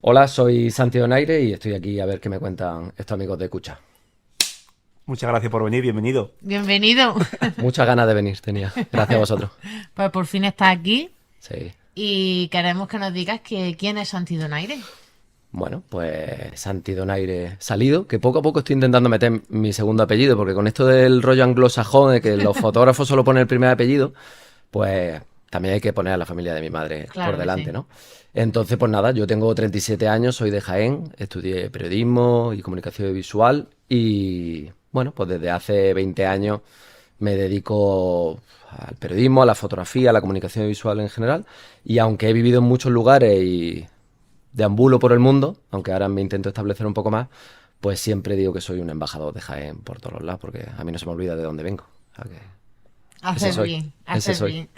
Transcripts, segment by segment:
Hola, soy Santi Donaire y estoy aquí a ver qué me cuentan estos amigos de Cucha. Muchas gracias por venir, bienvenido. Bienvenido. Muchas ganas de venir tenía. Gracias a vosotros. Pues por fin estás aquí Sí. y queremos que nos digas que quién es Santi Donaire. Bueno, pues Santi Donaire salido, que poco a poco estoy intentando meter mi segundo apellido, porque con esto del rollo anglosajón de que los fotógrafos solo ponen el primer apellido, pues también hay que poner a la familia de mi madre por Claro que delante, sí. ¿no? Entonces, pues nada, yo tengo 37 años, soy de Jaén, estudié periodismo y comunicación visual y bueno, pues desde hace 20 años me dedico al periodismo, a la fotografía, a la comunicación visual en general y aunque he vivido en muchos lugares y deambulo por el mundo, aunque ahora me intento establecer un poco más, pues siempre digo que soy un embajador de Jaén por todos los lados, porque a mí no se me olvida de dónde vengo. O sea que ese Haces soy, bien, ese haces soy. bien.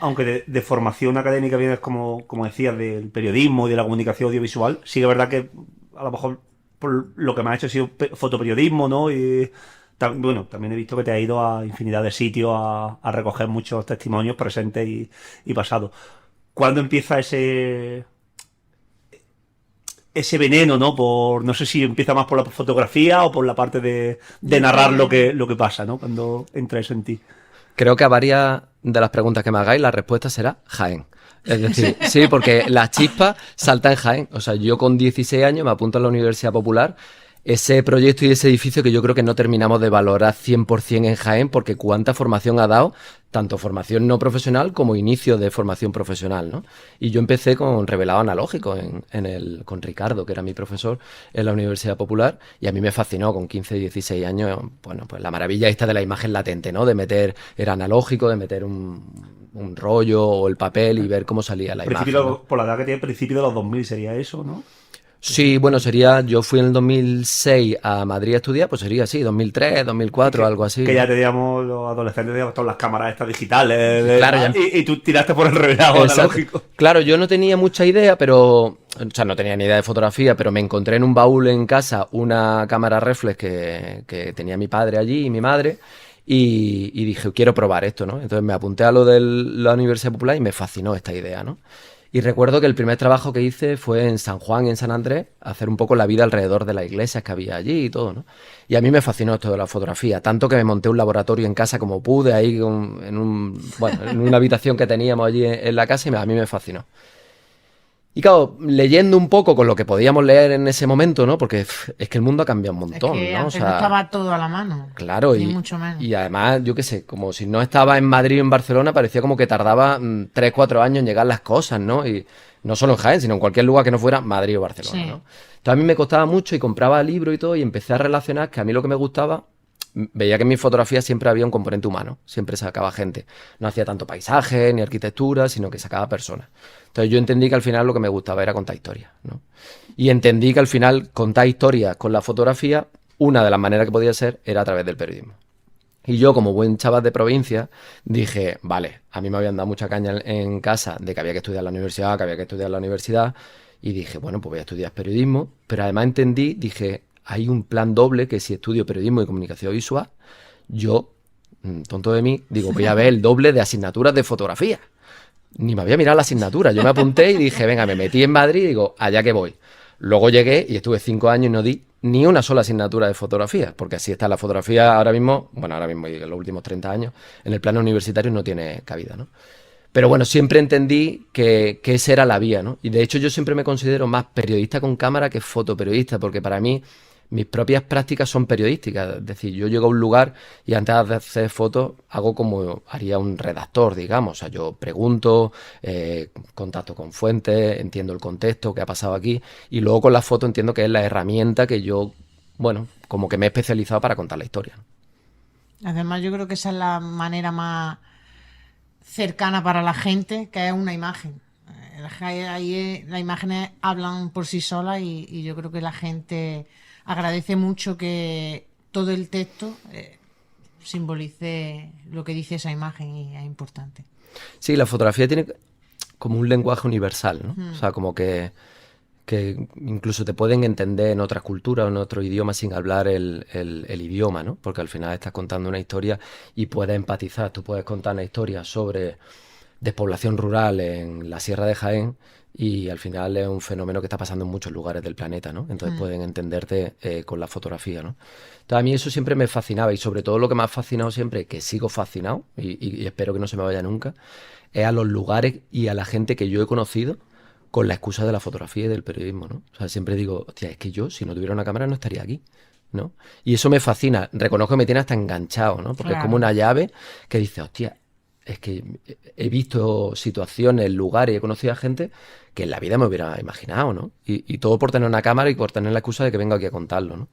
Aunque de formación académica vienes, como decías, del periodismo y de la comunicación audiovisual, sí que es verdad que a lo mejor por lo que me has hecho ha sido fotoperiodismo, ¿no? Y bueno, también he visto que te has ido a infinidad de sitios a recoger muchos testimonios presentes y pasados. ¿Cuándo empieza ese veneno, ¿no? No sé si empieza más por la fotografía o por la parte de Yo narrar lo creo... que, lo que pasa, ¿no? Cuando entra eso en ti. Creo que a varias de las preguntas que me hagáis, la respuesta será Jaén. Es decir, sí, porque la chispa salta en Jaén. O sea, yo con 16 años me apunto a la Universidad Popular. Ese proyecto y ese edificio que yo creo que no terminamos de valorar 100% en Jaén, porque cuánta formación ha dado, tanto formación no profesional como inicio de formación profesional, ¿no? Y yo empecé con revelado analógico con Ricardo, que era mi profesor en la Universidad Popular, y a mí me fascinó con 15, 16 años, bueno, pues la maravilla esta de la imagen latente, ¿no? De meter, era analógico, de meter un rollo o el papel y ver cómo salía la imagen, ¿no? Por la edad que tiene, principio de los 2000 sería eso, ¿no? Sí, bueno, sería, yo fui en el 2006 a Madrid a estudiar, pues sería así, 2003, Y 2004, algo así, que ya ¿no? teníamos los adolescentes, teníamos todas las cámaras estas digitales Claro, ya. y tú tiraste por el revelado Exacto. analógico. Claro, yo no tenía mucha idea, pero, o sea, no tenía ni idea de fotografía, pero me encontré en un baúl en casa una cámara reflex que tenía mi padre allí y mi madre, y dije, quiero probar esto, ¿no? Entonces me apunté a lo de la Universidad Popular y me fascinó esta idea, ¿no? Y recuerdo que el primer trabajo que hice fue en San Juan y en San Andrés, hacer un poco la vida alrededor de las iglesias que había allí y todo, ¿no? Y a mí me fascinó esto de la fotografía, tanto que me monté un laboratorio en casa como pude, ahí bueno, en una habitación que teníamos allí en la casa y a mí me fascinó. Y claro, leyendo un poco con lo que podíamos leer en ese momento, ¿no? Porque es que el mundo ha cambiado un Es montón, que ¿no? O antes no sea, estaba todo a la mano, claro, ni mucho menos. y además, yo qué sé, como si no estaba en Madrid o en Barcelona, parecía como que tardaba 3, 4 años en llegar las cosas, ¿no? Y no solo en Jaén, sino en cualquier lugar que no fuera Madrid o Barcelona, Sí, ¿no? Entonces a mí me costaba mucho y compraba libros y todo y empecé a relacionar que a mí lo que me gustaba, veía que en mi fotografía siempre había un componente humano, siempre sacaba gente. No hacía tanto paisaje ni arquitectura, sino que sacaba personas. Entonces yo entendí que al final lo que me gustaba era contar historias, ¿no? Y entendí que al final contar historias con la fotografía, una de las maneras que podía ser era a través del periodismo. Y yo, como buen chaval de provincia, dije, vale, a mí me habían dado mucha caña en casa de que había que estudiar en la universidad, que había que estudiar en la universidad, y dije, bueno, pues voy a estudiar periodismo, pero además entendí, dije, hay un plan doble que si estudio periodismo y comunicación visual, yo, tonto de mí, digo, voy a ver el doble de asignaturas de fotografía. Ni me había mirado la asignatura, yo me apunté y dije, venga, me metí en Madrid y digo, allá que voy. Luego llegué y estuve 5 años y no di ni una sola asignatura de fotografía, porque así está la fotografía ahora mismo, bueno, ahora mismo y en los últimos 30 años, en el plano universitario no tiene cabida, ¿no? Pero bueno, siempre entendí que esa era la vía, ¿no? Y de hecho yo siempre me considero más periodista con cámara que fotoperiodista, porque para mí mis propias prácticas son periodísticas. Es decir, yo llego a un lugar y antes de hacer fotos hago como haría un redactor, digamos. O sea, yo pregunto, contacto con fuentes, entiendo el contexto, qué ha pasado aquí, y luego con la foto entiendo que es la herramienta que yo, bueno, como que me he especializado para contar la historia, ¿no? además yo creo que esa es la manera más cercana para la gente, que es una imagen. Ahí las imágenes hablan por sí solas y yo creo que la gente agradece mucho que todo el texto simbolice lo que dice esa imagen y es importante. Sí, la fotografía tiene como un lenguaje universal, ¿no? O sea, como que incluso te pueden entender en otras culturas o en otro idioma sin hablar el idioma, ¿no? Porque al final estás contando una historia y puedes empatizar. Tú puedes contar una historia sobre despoblación rural en la Sierra de Jaén Y al final es un fenómeno que está pasando en muchos lugares del planeta, ¿no? Entonces pueden entenderte con la fotografía, ¿no? Entonces a mí eso siempre me fascinaba y sobre todo lo que me ha fascinado siempre, que sigo fascinado y espero que no se me vaya nunca, es a los lugares y a la gente que yo he conocido con la excusa de la fotografía y del periodismo, ¿no? O sea, siempre digo, hostia, es que yo si no tuviera una cámara no estaría aquí, ¿no? Y eso me fascina, reconozco que me tiene hasta enganchado, ¿no? Porque es como una llave que dice, hostia, es que he visto situaciones, lugares, he conocido a gente que en la vida me hubiera imaginado, ¿no? Y todo por tener una cámara y por tener la excusa de que vengo aquí a contarlo, ¿no?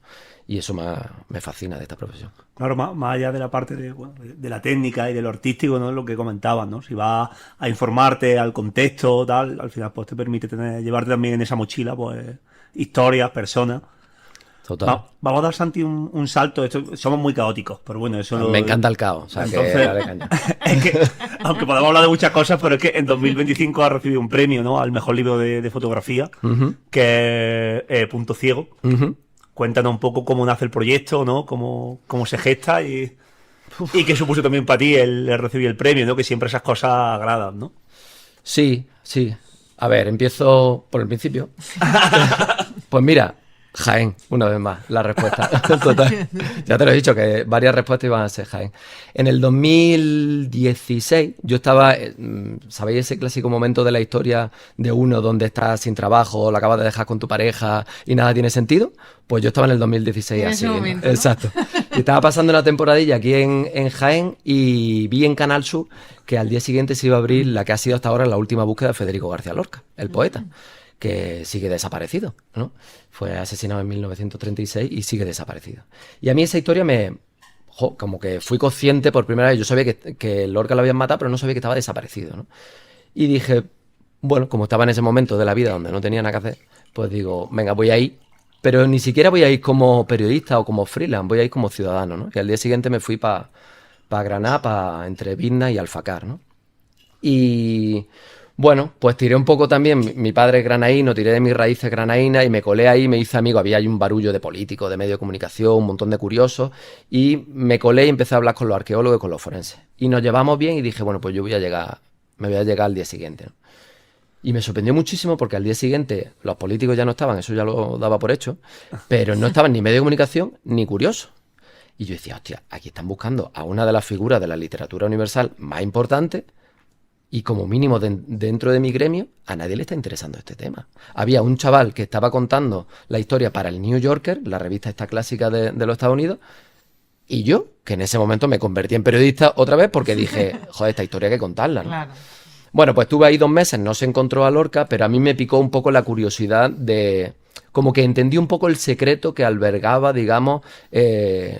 Y eso me fascina de esta profesión. Claro, más allá de la parte de la técnica y de lo artístico, ¿no? Lo que comentabas, ¿no? Si vas a informarte al contexto, tal, al final pues te permite llevarte también en esa mochila, pues, historias, personas. Total. Vamos a dar, Santi, un salto. Somos muy caóticos, pero bueno, eso Me encanta el caos. O sea, entonces, que dale caña. es que, aunque podemos hablar de muchas cosas, pero es que en 2025 ha recibido un premio, ¿no? Al mejor libro de fotografía, que es Punto Ciego. Cuéntanos un poco cómo nace el proyecto, ¿no? Cómo se gesta y qué supuso también para ti el recibir el premio, ¿no? Que siempre esas cosas agradan, ¿no? Sí, sí. A ver, empiezo por el principio. Pues mira, Jaén, una vez más, la respuesta. Total. Ya te lo he dicho, que varias respuestas iban a ser Jaén. En el 2016, yo estaba, ¿sabéis ese clásico momento de la historia de uno donde estás sin trabajo, lo acabas de dejar con tu pareja y nada tiene sentido? Pues yo estaba en el 2016 En así. ese momento, ¿no? Exacto. Y estaba pasando una temporadilla aquí en Jaén y vi en Canal Sur que al día siguiente se iba a abrir la que ha sido hasta ahora la última búsqueda de Federico García Lorca, el poeta, que sigue desaparecido, ¿no? Fue asesinado en 1936 y sigue desaparecido. Y a mí esa historia como que fui consciente por primera vez. Yo sabía que Lorca lo habían matado, pero no sabía que estaba desaparecido, ¿no? Y dije, bueno, como estaba en ese momento de la vida donde no tenía nada que hacer, pues digo, venga, voy a ir, pero ni siquiera voy a ir como periodista o como freelance, voy a ir como ciudadano, ¿no? Y al día siguiente me fui para Granada, entre Vilna y Alfacar, ¿no? Y bueno, pues tiré un poco también, mi padre es granaíno, tiré de mis raíces granaínas y me colé ahí, me hice amigo, había ahí un barullo de políticos, de medios de comunicación, un montón de curiosos, y me colé y empecé a hablar con los arqueólogos y con los forenses. Y nos llevamos bien y dije, bueno, pues me voy a llegar al día siguiente, ¿no? Y me sorprendió muchísimo porque al día siguiente los políticos ya no estaban, eso ya lo daba por hecho, pero no estaban ni medios de comunicación ni curiosos. Y yo decía, hostia, aquí están buscando a una de las figuras de la literatura universal más importantes y como mínimo dentro de mi gremio a nadie le está interesando este tema. Había un chaval que estaba contando la historia para el New Yorker, la revista esta clásica de los Estados Unidos, y yo, que en ese momento me convertí en periodista otra vez porque dije, joder, esta historia hay que contarla, ¿no? Claro. Bueno, pues estuve ahí 2 meses, no se encontró a Lorca, pero a mí me picó un poco la curiosidad de... Como que entendí un poco el secreto que albergaba, digamos,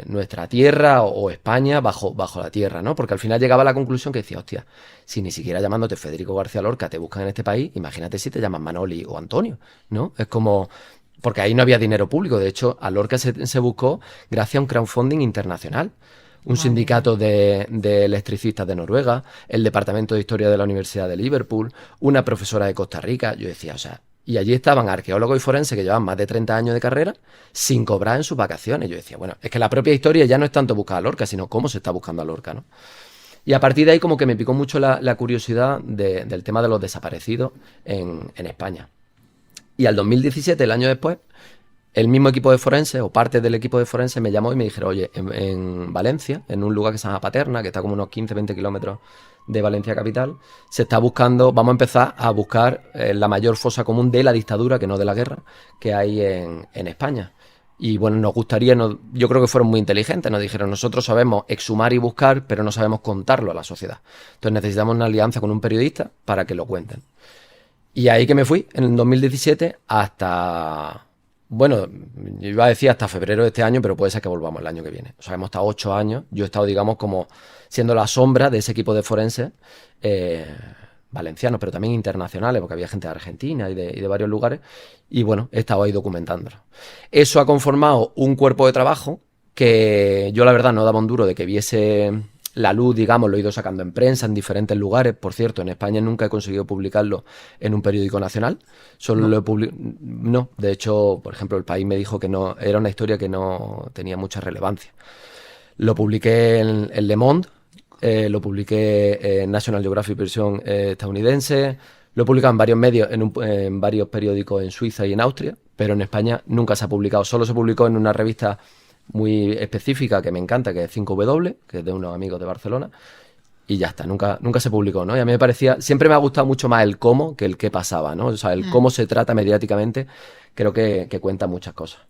nuestra tierra o España bajo la tierra, ¿no? Porque al final llegaba a la conclusión que decía, hostia, si ni siquiera llamándote Federico García Lorca te buscan en este país, imagínate si te llaman Manoli o Antonio, ¿no? Es como... Porque ahí no había dinero público, de hecho, a Lorca se buscó gracias a un crowdfunding internacional. Un sindicato de electricistas de Noruega, el Departamento de Historia de la Universidad de Liverpool, una profesora de Costa Rica. Yo decía, o sea, y allí estaban arqueólogos y forenses que llevaban más de 30 años de carrera sin cobrar en sus vacaciones. Yo decía, bueno, es que la propia historia ya no es tanto buscar a Lorca, sino cómo se está buscando a Lorca, ¿no? Y a partir de ahí como que me picó mucho la curiosidad del tema de los desaparecidos en España. Y al 2017, el año después, el mismo equipo de forenses o parte del equipo de forenses me llamó y me dijeron, oye, en Valencia, en un lugar que se llama Paterna, que está como unos 15-20 kilómetros de Valencia capital, se está buscando, vamos a empezar a buscar la mayor fosa común de la dictadura, que no de la guerra, que hay en España. Y bueno, nos gustaría, yo creo que fueron muy inteligentes, nos dijeron, nosotros sabemos exhumar y buscar, pero no sabemos contarlo a la sociedad. Entonces necesitamos una alianza con un periodista para que lo cuenten. Y ahí que me fui, en el 2017, hasta... Bueno, yo iba a decir hasta febrero de este año, pero puede ser que volvamos el año que viene. O sea, hemos estado 8 años. Yo he estado, digamos, como siendo la sombra de ese equipo de forenses valencianos, pero también internacionales, porque había gente de Argentina y de varios lugares. Y bueno, he estado ahí documentándolo. Eso ha conformado un cuerpo de trabajo que yo, la verdad, no daba un duro de que viese la luz, digamos, lo he ido sacando en prensa, en diferentes lugares. Por cierto, en España nunca he conseguido publicarlo en un periódico nacional. Solo lo he publicado... No, de hecho, por ejemplo, El País me dijo que no, era una historia que no tenía mucha relevancia. Lo publiqué en Le Monde, lo publiqué en National Geographic versión estadounidense, Lo he publicado en varios medios, en varios periódicos en Suiza y en Austria, pero en España nunca se ha publicado. Solo se publicó en una revista muy específica que me encanta, que es 5W, que es de unos amigos de Barcelona, y ya está, nunca se publicó, ¿no? Y a mí me parecía, siempre me ha gustado mucho más el cómo que el qué pasaba, ¿no? O sea, el cómo se trata mediáticamente, creo que cuenta muchas cosas.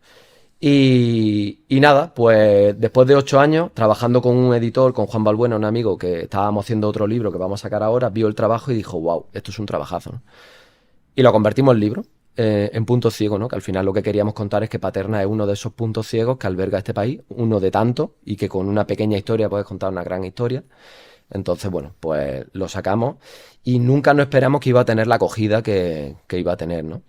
Y nada, pues después de 8 años, trabajando con un editor, con Juan Balbuena, un amigo, que estábamos haciendo otro libro que vamos a sacar ahora, vio el trabajo y dijo, wow, esto es un trabajazo, ¿no? Y lo convertimos en libro, en Punto Ciego, ¿no? Que al final lo que queríamos contar es que Paterna es uno de esos puntos ciegos que alberga este país, uno de tantos, y que con una pequeña historia puedes contar una gran historia. Entonces, bueno, pues lo sacamos y nunca nos esperamos que iba a tener la acogida que iba a tener, ¿no?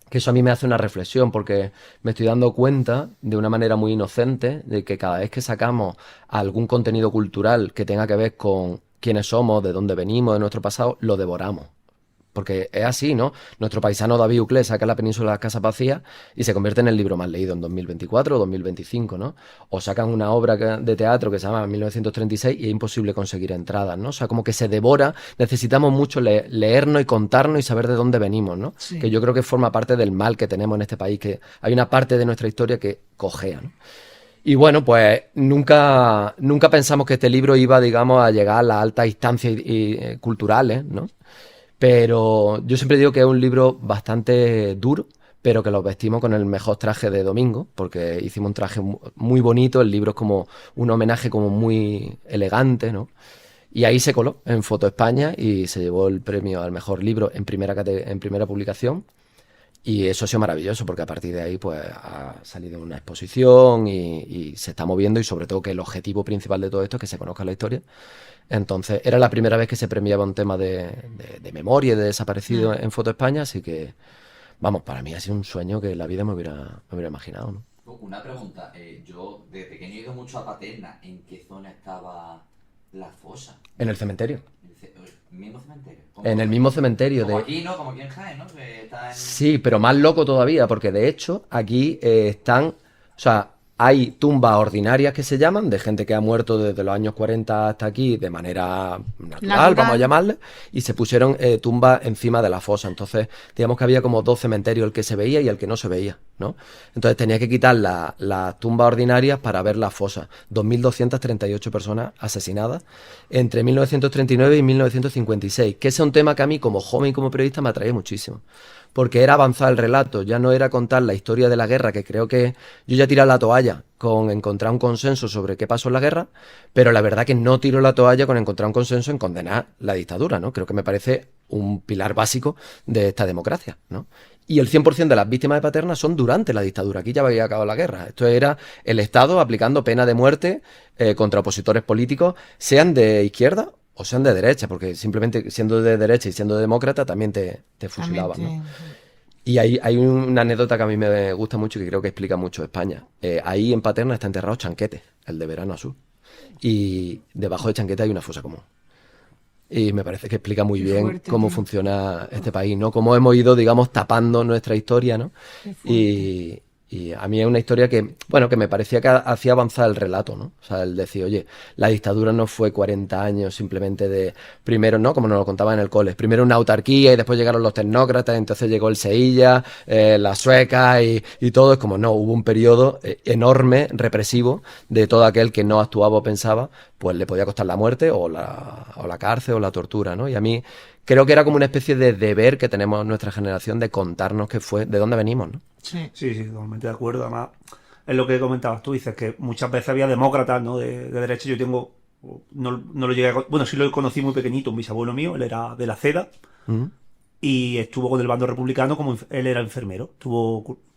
Que eso a mí me hace una reflexión porque me estoy dando cuenta de una manera muy inocente de que cada vez que sacamos algún contenido cultural que tenga que ver con quiénes somos, de dónde venimos, de nuestro pasado, lo devoramos. Porque es así, ¿no? Nuestro paisano David Uclés saca La península de las casas vacías y se convierte en el libro más leído en 2024 o 2025, ¿no? O sacan una obra de teatro que se llama 1936 y es imposible conseguir entradas, ¿no? O sea, como que se devora, necesitamos mucho leernos y contarnos y saber de dónde venimos, ¿no? Sí. Que yo creo que forma parte del mal que tenemos en este país, que hay una parte de nuestra historia que cojea, ¿no? Y bueno, pues nunca pensamos que este libro iba, digamos, a llegar a las altas instancias culturales, ¿no? Pero yo siempre digo que es un libro bastante duro, pero que lo vestimos con el mejor traje de domingo, porque hicimos un traje muy bonito, el libro es como un homenaje como muy elegante, ¿no? Y ahí se coló en Foto España y se llevó el premio al mejor libro en primera publicación. Y eso ha sido maravilloso porque a partir de ahí pues ha salido una exposición y se está moviendo y sobre todo que el objetivo principal de todo esto es que se conozca la historia. Entonces era la primera vez que se premiaba un tema de memoria y de desaparecido en Foto España, así que vamos, para mí ha sido un sueño que en la vida me hubiera imaginado, ¿no? Una pregunta, yo de pequeño he ido mucho a Paterna. ¿En qué zona estaba la fosa? En el cementerio. ¿El mismo cementerio? En el mismo cementerio Como de... aquí, ¿no? Como aquí en Jaén, ¿no? Que está en... Sí, pero más loco todavía, porque de hecho aquí están, o sea, hay tumbas ordinarias que se llaman, de gente que ha muerto desde los años 40 hasta aquí de manera natural, vamos a llamarle, y se pusieron tumbas encima de la fosa. Entonces, digamos que había como dos cementerios, el que se veía y el que no se veía, ¿no? Entonces tenía que quitar las tumbas ordinarias para ver la fosa. 2.238 personas asesinadas entre 1939 y 1956, que ese es un tema que a mí como joven y como periodista me atrae muchísimo. Porque era avanzar el relato, ya no era contar la historia de la guerra, que creo que yo ya tiré la toalla con encontrar un consenso sobre qué pasó en la guerra, pero la verdad que no tiro la toalla con encontrar un consenso en condenar la dictadura, ¿no? Creo que me parece un pilar básico de esta democracia, ¿no? Y el 100% de las víctimas de Paterna son durante la dictadura. Aquí ya había acabado la guerra. Esto era el Estado aplicando pena de muerte contra opositores políticos, sean de izquierda o sean de derecha, porque simplemente siendo de derecha y siendo demócrata también te fusilaban, ¿no? Y hay una anécdota que a mí me gusta mucho y que creo que explica mucho España. Ahí en Paterna está enterrado Chanquete, el de Verano Azul. Y debajo de Chanquete hay una fosa común. Y me parece que explica muy bien fuerte, cómo tío. funciona este país, ¿no? Cómo hemos ido, digamos, tapando nuestra historia, ¿no? Qué fuerte. Y a mí es una historia que, bueno, que me parecía que hacía avanzar el relato, ¿no? O sea, el decir, oye, la dictadura no fue 40 años simplemente de, primero, ¿no? Como nos lo contaba en el cole, primero una autarquía y después llegaron los tecnócratas, entonces llegó el Sevilla, la sueca y todo. Es como, no, hubo un periodo enorme, represivo, de todo aquel que no actuaba o pensaba, pues le podía costar la muerte o la cárcel o la tortura, ¿no? Y a mí creo que era como una especie de deber que tenemos nuestra generación de contarnos qué fue, de dónde venimos, ¿no? Sí. Sí, sí, totalmente de acuerdo. Además, es lo que comentabas tú, dices que muchas veces había demócratas, ¿no? De derecha. Yo tengo, no lo llegué bueno, sí lo conocí muy pequeñito, un bisabuelo mío, él era de la CEDA Mm. y estuvo con el bando republicano como él era enfermero.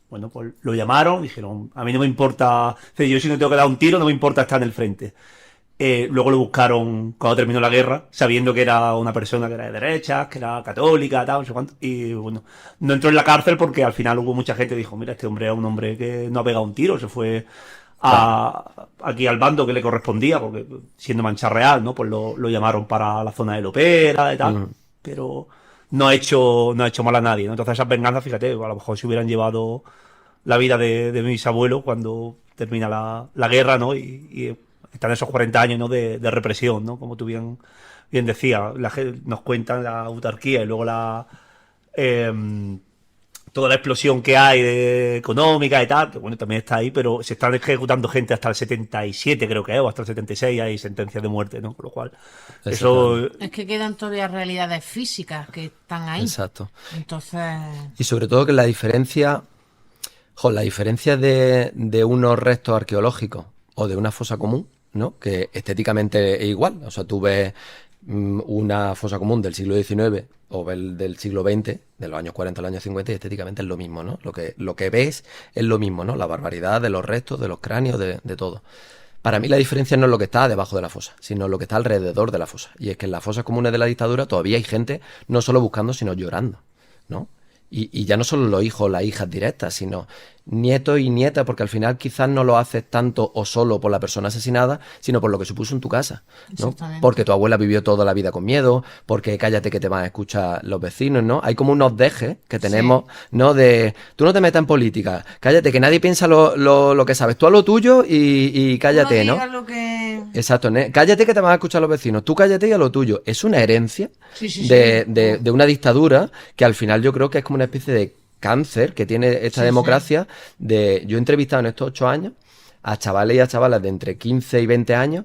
Bueno, pues lo llamaron, dijeron, a mí no me importa, yo si no tengo que dar un tiro, no me importa estar en el frente. Luego lo buscaron cuando terminó la guerra, sabiendo que era una persona que era de derechas, que era católica, tal, no sé cuánto. Y bueno, no entró en la cárcel porque al final hubo mucha gente que dijo, mira, este hombre es un hombre que no ha pegado un tiro, se fue aquí al bando que le correspondía, porque siendo Mancha Real, ¿no? Pues lo llamaron para la zona de Lopera y tal, pero no ha hecho mal a nadie, ¿no? Entonces esas venganzas, fíjate, a lo mejor se hubieran llevado la vida de mis abuelos cuando termina la guerra, ¿no? Y están esos 40 años, ¿no? de represión, ¿no? Como tú bien bien decía, nos cuentan la autarquía y luego toda la explosión que hay económica y tal, que bueno, también está ahí, pero se están ejecutando gente hasta el 77, creo que es, o hasta el 76 hay sentencias de muerte, ¿no? Con lo cual, eso... Es que quedan todavía realidades físicas que están ahí. Exacto. Entonces, Y sobre todo que la diferencia de unos restos arqueológicos o de una fosa común, ¿no? Que estéticamente es igual. O sea, tú ves una fosa común del siglo XIX o del siglo XX, de los años 40 a los años 50, y estéticamente es lo mismo, ¿no? Lo que ves es lo mismo, ¿no? La barbaridad de los restos, de los cráneos, de todo. Para mí la diferencia no es lo que está debajo de la fosa, sino lo que está alrededor de la fosa. Y es que en las fosas comunes de la dictadura todavía hay gente no solo buscando, sino llorando, ¿no? Y ya no solo los hijos o las hijas directas, sino nietos y nietas, porque al final quizás no lo haces tanto o solo por la persona asesinada, sino por lo que supuso en tu casa, ¿no? Exactamente. Porque tu abuela vivió toda la vida con miedo, porque cállate que te van a escuchar los vecinos, ¿no? Hay como unos dejes que tenemos, ¿no? De, tú no te metas en política, cállate que nadie piensa lo que sabes, tú a lo tuyo y cállate, no ¿no? digas lo que... Exacto, cállate que te van a escuchar los vecinos, tú cállate y a lo tuyo. Es una herencia Sí, sí, sí. de una dictadura que al final yo creo que es como una especie de cáncer que tiene esta Sí, democracia. Yo he entrevistado en estos 8 años a chavales y a chavalas de entre 15 y 20 años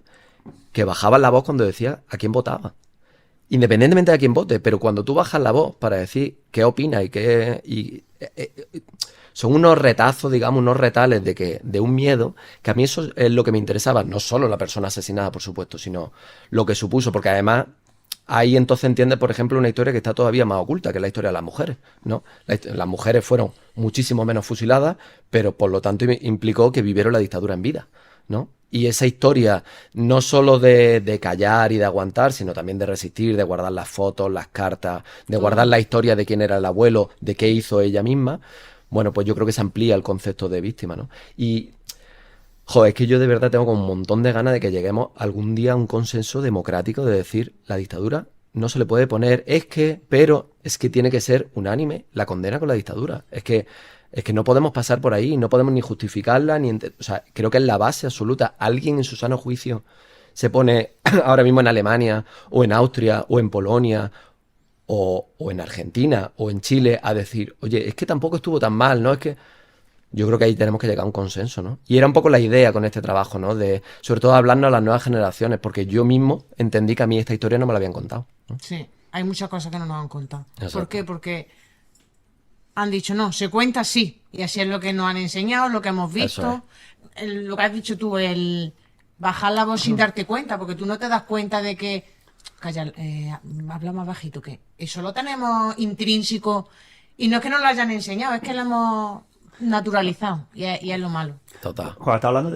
que bajaban la voz cuando decía a quién votaba. Independientemente de a quién vote, pero cuando tú bajas la voz para decir qué opinas son unos retazos, digamos, unos retales de un miedo, que a mí eso es lo que me interesaba, no solo la persona asesinada, por supuesto, sino lo que supuso, porque además ahí entonces entiendes, por ejemplo, una historia que está todavía más oculta, que es la historia de las mujeres, ¿no? Las mujeres fueron muchísimo menos fusiladas, pero por lo tanto implicó que vivieron la dictadura en vida, ¿no? Y esa historia, no solo de callar y de aguantar, sino también de resistir, de guardar las fotos, las cartas, de guardar la historia de quién era el abuelo, de qué hizo ella misma, bueno, pues yo creo que se amplía el concepto de víctima, ¿no? Y, joder, es que yo de verdad tengo como un montón de ganas de que lleguemos algún día a un consenso democrático de decir, la dictadura no se le puede poner, pero es que tiene que ser unánime la condena con la dictadura. Es que no podemos pasar por ahí, no podemos ni justificarla, o sea, creo que es la base absoluta. Alguien en su sano juicio se pone ahora mismo en Alemania, o en Austria, o en Polonia, o en Argentina, o en Chile, a decir, oye, es que tampoco estuvo tan mal, ¿no? Es que yo creo que ahí tenemos que llegar a un consenso, ¿no? Y era un poco la idea con este trabajo, ¿no? De, sobre todo, hablarnos a las nuevas generaciones, porque yo mismo entendí que a mí esta historia no me la habían contado, ¿no? Sí, hay muchas cosas que no nos han contado. Exacto. ¿Por qué? Porque han dicho, no, se cuenta así. Y así es lo que nos han enseñado, lo que hemos visto. Lo que has dicho tú, el bajar la voz sin darte cuenta, porque tú no te das cuenta de que... Calla, habla más bajito, que eso lo tenemos intrínseco. Y no es que nos lo hayan enseñado, es que lo hemos naturalizado. Y es lo malo. Total. Cuando estás hablando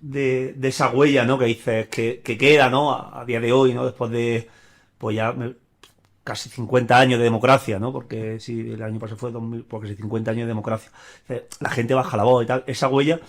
de esa huella, ¿no? Que dices que queda, ¿no? A día de hoy, ¿no? Después de, pues ya casi 50 años de democracia, ¿no? Porque si el año pasado fue 2000, porque si 50 años de democracia. La gente baja la voz y tal. Esa huella,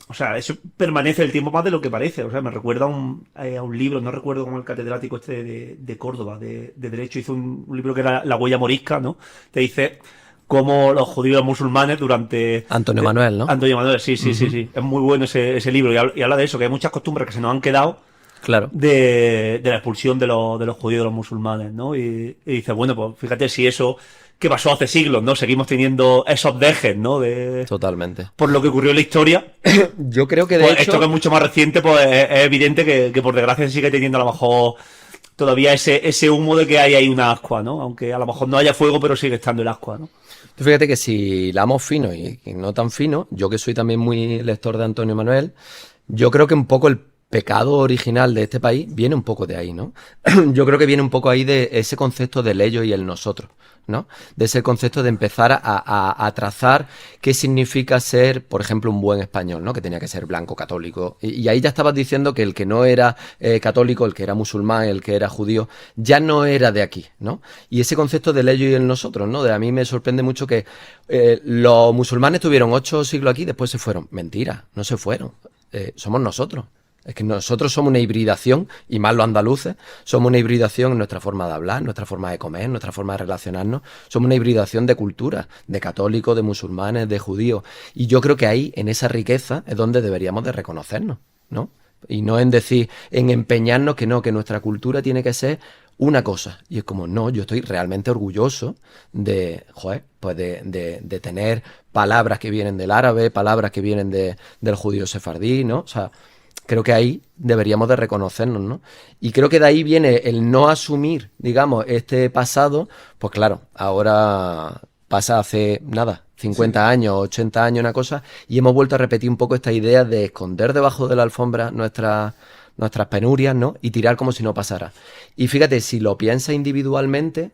o sea, eso permanece el tiempo más de lo que parece. O sea, me recuerda a un libro, no recuerdo cómo el catedrático de Córdoba, de Derecho, hizo un libro que era La huella morisca, ¿no? Te dice cómo los judíos y los musulmanes durante... Antonio Manuel, ¿no? Antonio Manuel, sí. Es muy bueno ese libro y habla de eso, que hay muchas costumbres que se nos han quedado Claro. de la expulsión de los judíos y de los musulmanes, ¿no? Y dice, bueno, pues fíjate si eso que pasó hace siglos, ¿no? Seguimos teniendo esos dejes, ¿no? Totalmente. Por lo que ocurrió en la historia. Yo creo que de Pues hecho... esto que es mucho más reciente, pues es evidente que por desgracia se sigue teniendo a lo mejor todavía ese humo de que hay ahí una ascua, ¿no? Aunque a lo mejor no haya fuego, pero sigue estando el ascua, ¿no? Tú fíjate que si hilamos fino y no tan fino, yo que soy también muy lector de Antonio Manuel, yo creo que un poco el pecado original de este país viene un poco de ahí, ¿no? Yo creo que viene un poco ahí de ese concepto del ellos y el nosotros, ¿no? De ese concepto de empezar a trazar qué significa ser, por ejemplo, un buen español, ¿no? Que tenía que ser blanco, católico. Y ahí ya estabas diciendo que el que no era católico, el que era musulmán, el que era judío, ya no era de aquí, ¿no? Y ese concepto del ellos y el nosotros, ¿no? A mí me sorprende mucho que los musulmanes tuvieron 8 siglos aquí y después se fueron. Mentira, no se fueron. Somos nosotros. Es que nosotros somos una hibridación, y más los andaluces, somos una hibridación en nuestra forma de hablar, en nuestra forma de comer, en nuestra forma de relacionarnos. Somos una hibridación de culturas, de católicos, de musulmanes, de judíos. Y yo creo que ahí, en esa riqueza, es donde deberíamos de reconocernos, ¿no? Y no en decir, en empeñarnos que no, que nuestra cultura tiene que ser una cosa. Y es como, no, yo estoy realmente orgulloso de, joder, pues de tener palabras que vienen del árabe, palabras que vienen del judío sefardí, ¿no? O sea, creo que ahí deberíamos de reconocernos, ¿no? Y creo que de ahí viene el no asumir, digamos, este pasado, pues claro, ahora pasa hace, nada, 50 años, 80 años una cosa, y hemos vuelto a repetir un poco esta idea de esconder debajo de la alfombra nuestras penurias, ¿no? Y tirar como si no pasara. Y fíjate, si lo piensas individualmente,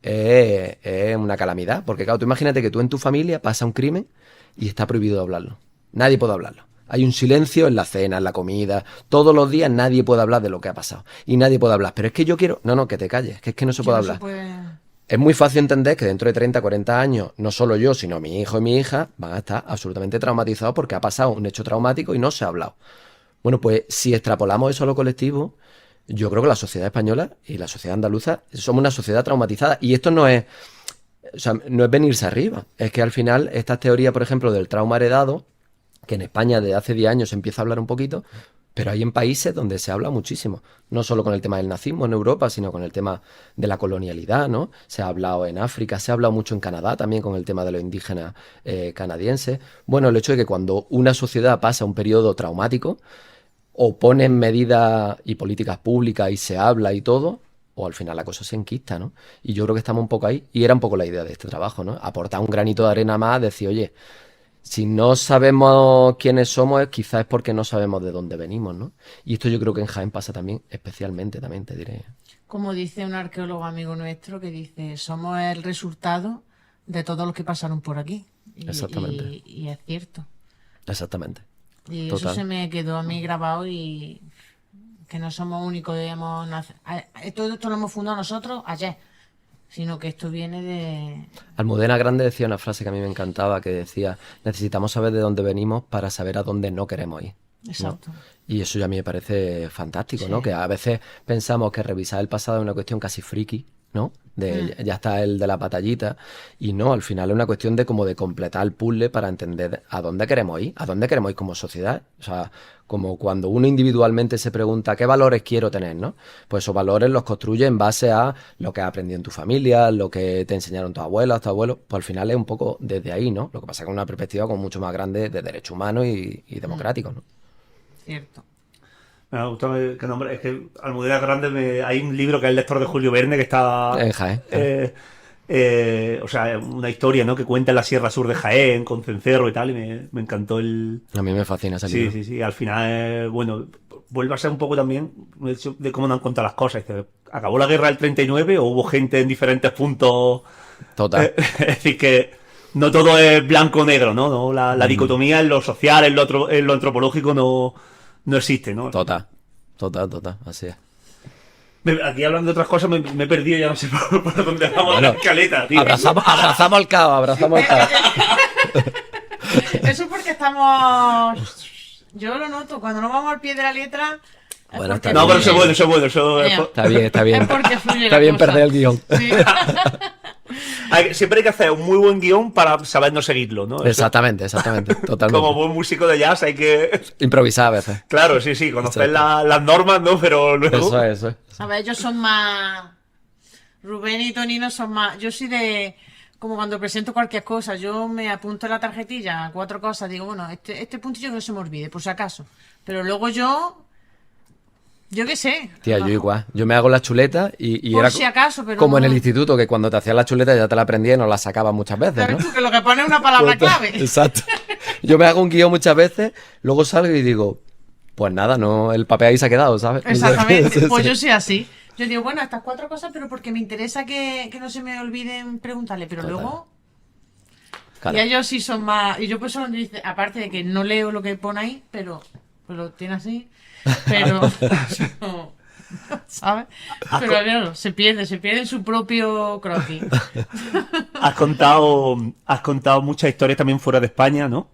es una calamidad, porque claro, tú imagínate que tú en tu familia pasa un crimen y está prohibido hablarlo. Nadie puede hablarlo. Hay un silencio en la cena, en la comida, todos los días nadie puede hablar de lo que ha pasado. Y nadie puede hablar, pero es que yo quiero... No, que te calles, que es que no se puede hablar. Es muy fácil entender que dentro de 30, 40 años, no solo yo, sino mi hijo y mi hija van a estar absolutamente traumatizados porque ha pasado un hecho traumático y no se ha hablado. Bueno, pues si extrapolamos eso a lo colectivo, yo creo que la sociedad española y la sociedad andaluza somos una sociedad traumatizada. Y esto no es, o sea, no es venirse arriba. Es que al final estas teorías, por ejemplo, del trauma heredado, que en España desde hace 10 años se empieza a hablar un poquito, pero hay en países donde se habla muchísimo. No solo con el tema del nazismo en Europa, sino con el tema de la colonialidad, ¿no? Se ha hablado en África, se ha hablado mucho en Canadá también con el tema de los indígenas canadienses. Bueno, el hecho de que cuando una sociedad pasa un periodo traumático, o ponen medidas y políticas públicas y se habla y todo, o al final la cosa se enquista, ¿no? Y yo creo que estamos un poco ahí, y era un poco la idea de este trabajo, ¿no? Aportar un granito de arena más, decir, oye, si no sabemos quiénes somos, quizás es porque no sabemos de dónde venimos, ¿no? Y esto yo creo que en Jaén pasa también, especialmente, también te diré. Como dice un arqueólogo amigo nuestro, que dice, somos el resultado de todos los que pasaron por aquí. Exactamente. Y es cierto. Exactamente. Y Total. eso se me quedó a mí grabado, y que no somos únicos, todo esto lo hemos fundado nosotros ayer, sino que esto viene de... Almudena Grande decía una frase que a mí me encantaba, que decía, necesitamos saber de dónde venimos para saber a dónde no queremos ir, ¿no? Exacto. Y eso ya a mí me parece fantástico, Sí. ¿no? Que a veces pensamos que revisar el pasado es una cuestión casi friki, ¿no? Ya está el de la batallita, y no, al final es una cuestión de como de completar el puzzle para entender a dónde queremos ir como sociedad. O sea, como cuando uno individualmente se pregunta qué valores quiero tener, ¿no? Pues esos valores los construye en base a lo que has aprendido en tu familia, lo que te enseñaron tus abuelas, tus abuelos. Pues al final es un poco desde ahí, ¿no? Lo que pasa es que es una perspectiva como mucho más grande de derechos humanos y democráticos, ¿no? Cierto. Me gusta que nombre, es que Almudena Grande, hay un libro que es el lector de Julio Verne que está... En Jaén. o sea, una historia, ¿no? Que cuenta en la Sierra Sur de Jaén, con cencerro y tal, y me encantó el... A mí me fascina ese Sí, libro. sí, sí. Al final, bueno, vuelve a ser un poco también un hecho de cómo nos han contado las cosas. Dice, ¿acabó la guerra del 39 o hubo gente en diferentes puntos? Total. Es decir, que no todo es blanco o negro, ¿no? No, la dicotomía en lo social, en lo antropológico no existe, ¿no? Total, así es. Aquí hablando de otras cosas me he perdido, ya no sé por dónde vamos la escaleta, tío. Abrazamos al caos, Eso es porque estamos... Yo lo noto, cuando no vamos al pie de la letra... es Bueno, porque está No, pero bien. eso es bueno, eso Mira. Está bien. Es porque fluye Está la bien cosa. perder el guión. Sí. siempre hay que hacer un muy buen guión para saber no seguirlo, ¿no? Eso, Exactamente, totalmente. como buen músico de jazz hay que... Improvisar a veces. Claro, sí, conocer Exacto. las normas, ¿no? Pero luego... Eso es. A ver, ellos son más... Rubén y Tonino son más... Yo soy de... Como cuando presento cualquier cosa, yo me apunto en la tarjetilla 4 cosas, digo, bueno, este puntillo que no se me olvide, por si acaso. Pero luego yo qué sé. Tía, yo igual. Yo me hago la chuleta y Por era si acaso, pero como en no. el instituto, que cuando te hacías la chuleta ya te la aprendías y no la sacabas muchas veces, ¿Sabes ¿no? tú que lo que pone es una palabra clave? Exacto. Yo me hago un guión muchas veces, luego salgo y digo, pues nada, no, el papel ahí se ha quedado, ¿sabes? Exactamente, Sí, pues sí. yo soy así. Yo digo, bueno, estas 4 cosas, pero porque me interesa que no se me olviden preguntarle, pero Total. luego... Claro. Y ellos sí son más... Y yo por eso dice, aparte de que no leo lo que pone ahí, pero pues lo tiene así, pero... ¿Sabes? Pero claro, se pierde en su propio croquis. Has contado muchas historias también fuera de España, ¿no?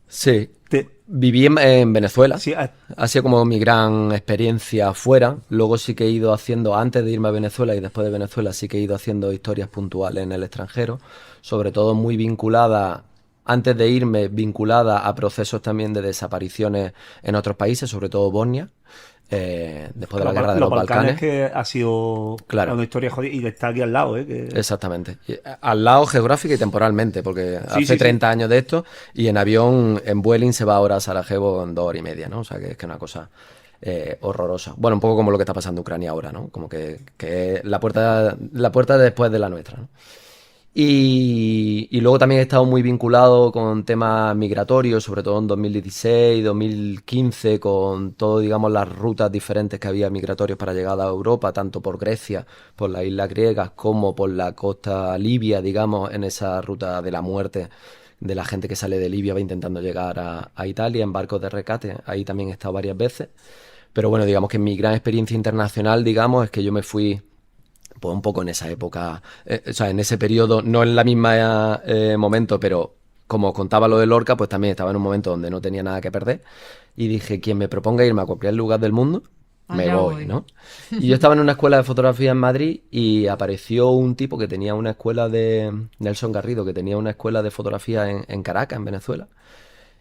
Sí. Te- Viví en Venezuela. sí, Ha sido como mi gran experiencia fuera. Luego sí que he ido haciendo, antes de irme a Venezuela y después de Venezuela, sí que he ido haciendo historias puntuales en el extranjero, sobre todo muy vinculadas antes de irme vinculada a procesos también de desapariciones en otros países, sobre todo Bosnia, después de la guerra de los Balcanes. Que ha sido Claro. una historia jodida y está aquí al lado, que... Exactamente. Al lado geográfica y temporalmente, porque hace sí, 30 años de esto, y en avión, en Vueling se va ahora a Sarajevo en 2 horas y media, ¿no? O sea, que es una cosa horrorosa. Bueno, un poco como lo que está pasando en Ucrania ahora, ¿no? Como que es la puerta después de la nuestra, ¿no? Y luego también he estado muy vinculado con temas migratorios, sobre todo en 2016, 2015, con todo, digamos, las rutas diferentes que había migratorios para llegar a Europa, tanto por Grecia, por las islas griegas, como por la costa libia, digamos, en esa ruta de la muerte de la gente que sale de Libia va intentando llegar a Italia en barcos de rescate. Ahí también he estado varias veces. Pero bueno, digamos que mi gran experiencia internacional, digamos, es que yo me fui pues un poco en esa época, o sea, en ese periodo, no en la misma momento, pero como contaba lo de Lorca, pues también estaba en un momento donde no tenía nada que perder y dije, quien me proponga irme a cualquier lugar del mundo, me Allá voy, voy. ¿no? Y yo estaba en una escuela de fotografía en Madrid y apareció un tipo que tenía una escuela Nelson Garrido, que tenía una escuela de fotografía en Caracas, en Venezuela.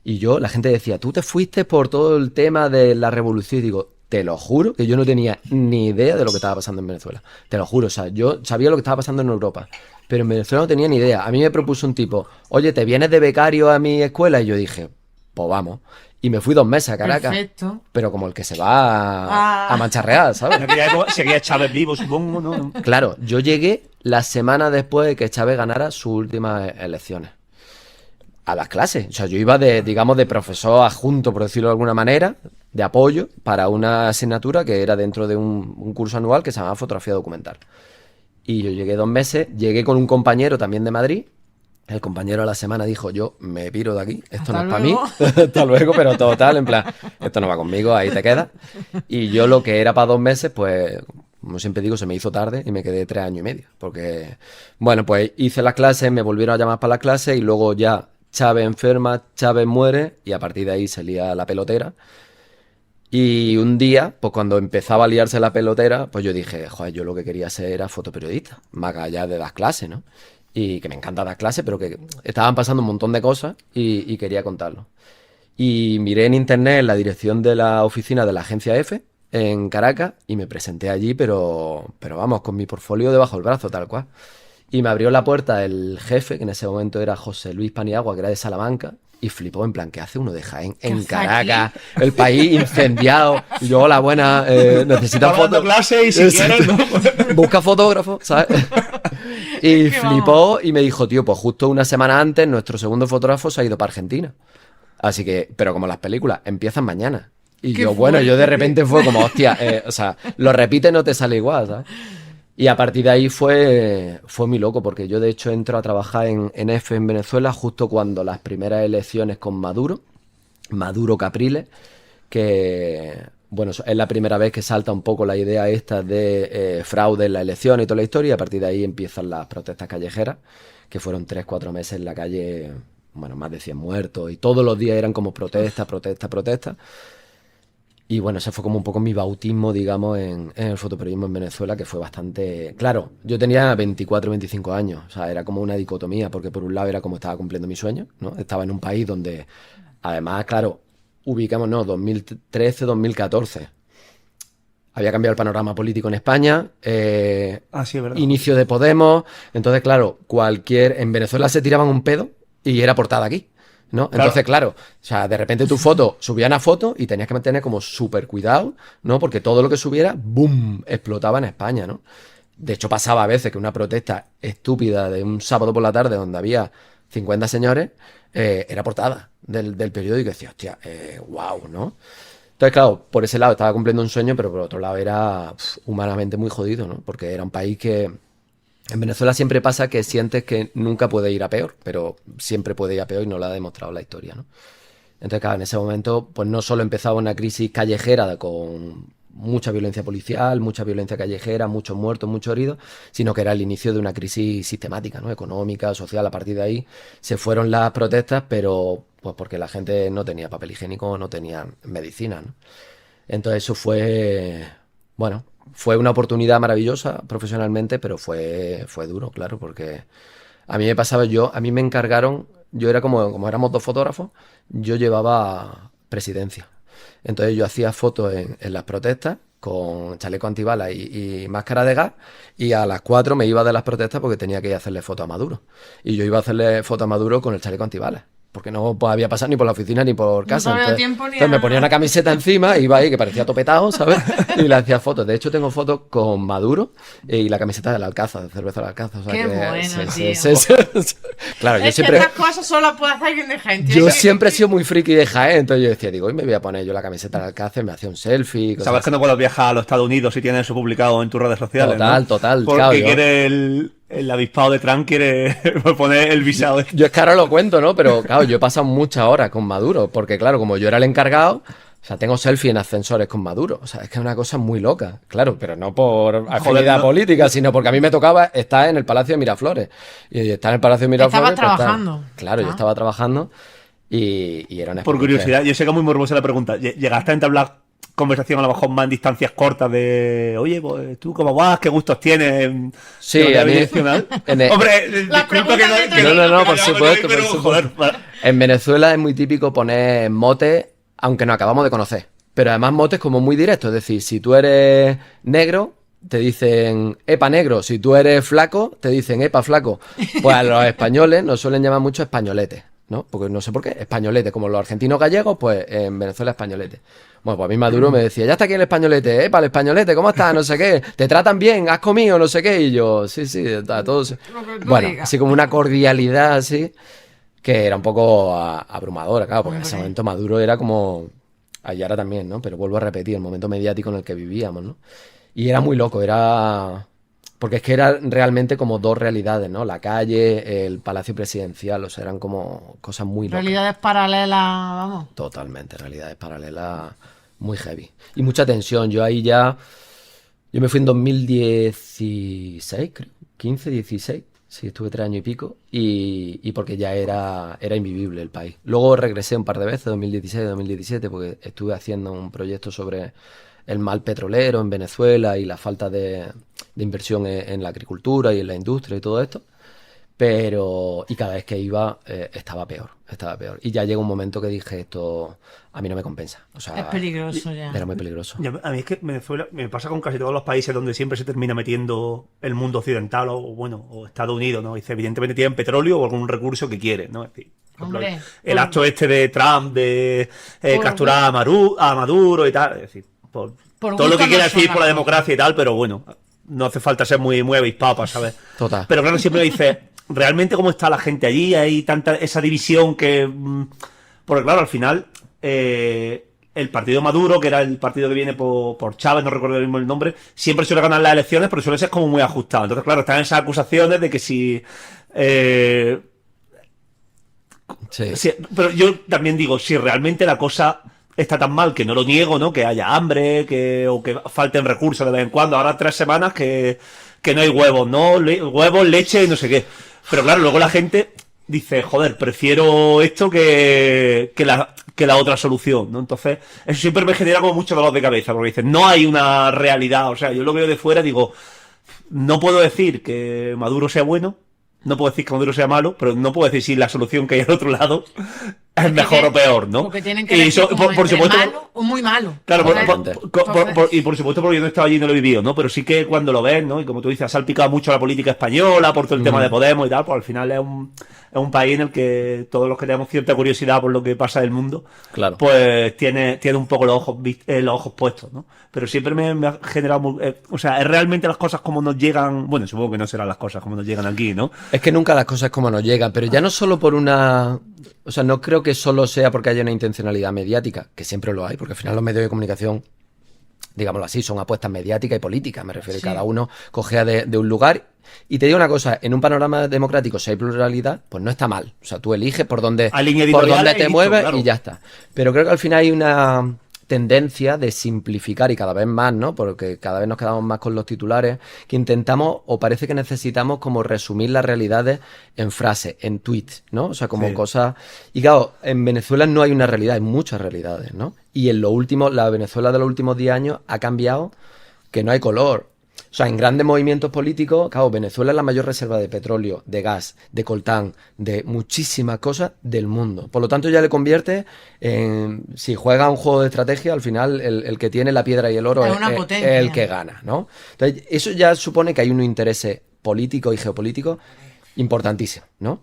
Y yo, la gente decía, tú te fuiste por todo el tema de la revolución. Y digo, te lo juro que yo no tenía ni idea de lo que estaba pasando en Venezuela. Te lo juro, o sea, yo sabía lo que estaba pasando en Europa, pero en Venezuela no tenía ni idea. A mí me propuso un tipo, oye, ¿te vienes de becario a mi escuela? Y yo dije, pues vamos. Y me fui 2 meses a Caracas, Perfecto. pero como el que se va a mancharrear, ¿sabes? En aquella época seguía Chávez vivo, supongo, ¿no? Claro, yo llegué la semana después de que Chávez ganara sus últimas elecciones a las clases. O sea, yo iba digamos, de profesor adjunto, por decirlo de alguna manera, de apoyo para una asignatura que era dentro de un curso anual que se llamaba Fotografía Documental. Y yo llegué 2 meses, llegué con un compañero también de Madrid. El compañero a la semana dijo, yo me piro de aquí, esto no Hasta es para mí, luego. hasta luego, pero total, en plan, esto no va conmigo, ahí te quedas. Y yo lo que era para 2 meses, pues, como siempre digo, se me hizo tarde y me quedé 3 años y medio. Porque, bueno, pues hice las clases, me volvieron a llamar para las clases y luego ya Chávez enferma, Chávez muere y a partir de ahí se lía la pelotera. Y un día, pues cuando empezaba a liarse la pelotera, pues yo dije, joder, yo lo que quería ser era fotoperiodista, más allá de dar clases, ¿no? Y que me encanta dar clases, pero que estaban pasando un montón de cosas y quería contarlo. Y miré en internet la dirección de la oficina de la agencia F en Caracas y me presenté allí, pero vamos, con mi portfolio debajo del brazo, tal cual. Y me abrió la puerta el jefe, que en ese momento era José Luis Paniagua, que era de Salamanca, y flipó en plan, ¿qué hace uno de Jaén en hace Caracas? El país incendiado. Y yo, hola, buena, necesitas Estaba dando fotos. clase y si quieres, ¿no? Busca fotógrafo, ¿sabes? Y que flipó y me dijo, tío, pues justo una semana antes nuestro segundo fotógrafo se ha ido para Argentina. Así que, pero como las películas, empiezan mañana. Y Qué yo, bueno, yo de fuerte. repente fue como, hostia, o sea, lo repite no te sale igual, ¿sabes? Y a partir de ahí fue muy loco, porque yo de hecho entro a trabajar en F en Venezuela justo cuando las primeras elecciones con Maduro Capriles, que, bueno, es la primera vez que salta un poco la idea esta de fraude en la elección y toda la historia, y a partir de ahí empiezan las protestas callejeras, que fueron 3, 4 meses en la calle, bueno, más de 100 muertos, y todos los días eran como protestas, protestas, protestas. Y bueno, ese fue como un poco mi bautismo, digamos, en el fotoperiodismo en Venezuela, que fue bastante... Claro, yo tenía 24, 25 años, o sea, era como una dicotomía, porque por un lado era como estaba cumpliendo mi sueño, ¿no? Estaba en un país donde, además, claro, ubicamos, no, 2013, 2014. Había cambiado el panorama político en España, Ah, sí, es verdad. inicio de Podemos, entonces, claro, en Venezuela se tiraban un pedo y era portada aquí. ¿No? Claro. Entonces, claro, o sea, de repente tu foto, subía una foto y tenías que mantener como súper cuidado, ¿no? Porque todo lo que subiera, ¡boom!, explotaba en España, ¿no? De hecho, pasaba a veces que una protesta estúpida de un sábado por la tarde donde había 50 señores, era portada del periódico y decía, hostia, wow, ¿no? Entonces, claro, por ese lado estaba cumpliendo un sueño, pero por otro lado era humanamente muy jodido, ¿no? Porque era un país que... En Venezuela siempre pasa que sientes que nunca puede ir a peor, pero siempre puede ir a peor y no lo ha demostrado la historia, ¿no? Entonces, claro, en ese momento, pues no solo empezaba una crisis callejera con mucha violencia policial, mucha violencia callejera, muchos muertos, muchos heridos, sino que era el inicio de una crisis sistemática, ¿no? Económica, social. A partir de ahí se fueron las protestas, pero pues porque la gente no tenía papel higiénico, no tenía medicina, ¿no? Entonces eso fue, bueno, fue una oportunidad maravillosa profesionalmente, pero fue duro, claro, porque a mí me pasaba a mí me encargaron yo era como éramos dos fotógrafos, yo llevaba presidencia. Entonces yo hacía fotos en las protestas con chaleco antibalas y máscara de gas, y a las 4 me iba de las protestas porque tenía que ir a hacerle fotos a Maduro. Y yo iba a hacerle fotos a Maduro con el chaleco antibalas, porque no había pasado ni por la oficina ni por casa. No te había Entonces, tiempo ni entonces me a- ponía una camiseta encima, iba ahí que parecía topetado, ¿sabes? Y le hacía fotos. De hecho tengo fotos con Maduro y la camiseta del Alcázar, de cerveza del Alcázar. O sea Qué que, bueno, tío. Claro, yo Es siempre... que estas cosas solo las puede hacer alguien de gente. Yo Es que- siempre he sido muy friki de Jaén, entonces yo decía, digo, hoy me voy a poner yo la camiseta del Alcácer, me hacía un selfie, cosas Sabes que no puedes viajar a los Estados Unidos si tienes eso publicado en tus redes sociales, Total, ¿no? total, Porque claro, yo- quiere el avispado de Trump quiere poner el visado. Yo es que ahora lo cuento, ¿no? Pero claro, yo he pasado muchas horas con Maduro, porque claro, como yo era el encargado, o sea, tengo selfie en ascensores con Maduro. O sea, es que es una cosa muy loca, claro, pero no por afinidad no. política, sino porque a mí me tocaba estar en el Palacio de Miraflores. Y estar en el Palacio de Miraflores... Estabas pues, trabajando. Claro, yo Ah. estaba trabajando y era una Por experiencia. curiosidad, yo sé que es muy morbosa la pregunta. ¿Llegaste a entablar conversación a lo mejor más en distancias cortas de oye, pues tú cómo vas, qué gustos tienes? Sí, de manera a mí- bidireccional? en el- Hombre, La disculpa pregunta que que te No, no, no, que por te supuesto, hable, por pero, supuesto. joder, En Venezuela es muy típico poner motes, aunque nos acabamos de conocer. Pero además motes como muy directos. Es decir, si tú eres negro, te dicen epa negro. Si tú eres flaco, te dicen epa flaco. Pues a los españoles nos suelen llamar mucho españoletes, ¿no? Porque no sé por qué, españolete. Como los argentinos gallegos, pues en Venezuela españolete. Bueno, pues a mí Maduro me decía, ya está aquí el españolete, epa el españolete, ¿cómo estás? No sé qué, te tratan bien, has comido, no sé qué. Y yo, sí, está todo... Lo que tú Bueno, digas. así como una cordialidad así, que era un poco abrumadora, claro, porque en ese Hombre. momento Maduro era como... Allí ahora también, ¿no? Pero vuelvo a repetir, el momento mediático en el que vivíamos, ¿no? Y era muy loco, era... Porque es que eran realmente como dos realidades, ¿no? La calle, el palacio presidencial, o sea, eran como cosas muy locas. Realidades paralelas, vamos. Totalmente, realidades paralelas muy heavy. Y mucha tensión, yo ahí ya... Yo me fui en 2016, creo, 15, 16. Sí, estuve 3 años y pico y porque ya era invivible el país. Luego regresé un par de veces, 2016, 2017, porque estuve haciendo un proyecto sobre el mal petrolero en Venezuela y la falta de inversión en la agricultura y en la industria y todo esto. Pero, y cada vez que iba estaba peor. Y ya llega un momento que dije, esto a mí no me compensa. O sea, Es peligroso ya. era muy peligroso. A mí es que Venezuela me pasa con casi todos los países donde siempre se termina metiendo el mundo occidental o bueno, o Estados Unidos, ¿no? Dice, evidentemente tienen petróleo o algún recurso que quieren, ¿no? Es decir, por ejemplo, Hombre, el por- acto este de Trump de por- capturar a Maduro y tal, es decir, por Por todo lo que gusto quiera no son decir las por la cosas. democracia y tal, pero bueno, no hace falta ser muy avispado para saber. Total. Pero claro, siempre dice, ¿realmente cómo está la gente allí? Hay tanta esa división que... porque claro, al final, el partido Maduro, que era el partido que viene por Chávez, no recuerdo mismo el nombre, siempre suele ganar las elecciones, pero suele ser como muy ajustado. Entonces, claro, están esas acusaciones de que si... Sí. pero yo también digo, si realmente la cosa está tan mal, que no lo niego, ¿no? Que haya hambre, o que falten recursos de vez en cuando. Ahora 3 semanas que no hay huevos, ¿no? Huevos, leche y no sé qué. Pero claro, luego la gente dice, joder, prefiero esto que la otra solución, ¿no? Entonces, eso siempre me genera como mucho dolor de cabeza, porque dicen, no hay una realidad. O sea, yo lo veo de fuera y digo, no puedo decir que Maduro sea bueno, no puedo decir que Maduro sea malo, pero no puedo decir si la solución que hay al otro lado es mejor o peor, ¿no? Porque tienen que Y elegir eso, como por entre supuesto, malo o muy malo. claro, Entonces, y por supuesto porque yo no estaba allí y no lo he vivido, ¿no? Pero sí que cuando lo ves, ¿no? Y como tú dices, ha salpicado mucho la política española por todo el tema de Podemos y tal, pues al final es un país en el que todos los que tenemos cierta curiosidad por lo que pasa del mundo, Claro. pues tiene un poco los ojos puestos, ¿no? Pero siempre me ha generado, o sea, es realmente las cosas como nos llegan, bueno, supongo que no serán las cosas como nos llegan aquí, ¿no? Es que nunca las cosas como nos llegan, pero ya no solo por una... O sea, no creo que solo sea porque haya una intencionalidad mediática, que siempre lo hay, porque al final los medios de comunicación, digámoslo así, son apuestas mediáticas y políticas, me refiero, y Sí. cada uno cogea de un lugar. Y te digo una cosa, en un panorama democrático, si hay pluralidad, pues no está mal. O sea, tú eliges por dónde, Hay línea por editorial dónde y te listo, mueves claro. y ya está. Pero creo que al final hay una tendencia de simplificar y cada vez más, ¿no? Porque cada vez nos quedamos más con los titulares, que intentamos o parece que necesitamos como resumir las realidades en frases, en tweets, ¿no? O sea, como Sí. cosas... Y claro, en Venezuela no hay una realidad, hay muchas realidades, ¿no? Y en lo último, la Venezuela de los últimos 10 años ha cambiado que no hay color. O sea, en grandes movimientos políticos, claro, Venezuela es la mayor reserva de petróleo, de gas, de coltán, de muchísimas cosas del mundo. Por lo tanto, ya le convierte en, si juega un juego de estrategia, al final el que tiene la piedra y el oro Es es, una es potencia. el que gana, ¿no? Entonces, eso ya supone que hay unos intereses políticos y geopolíticos importantísimos, ¿no?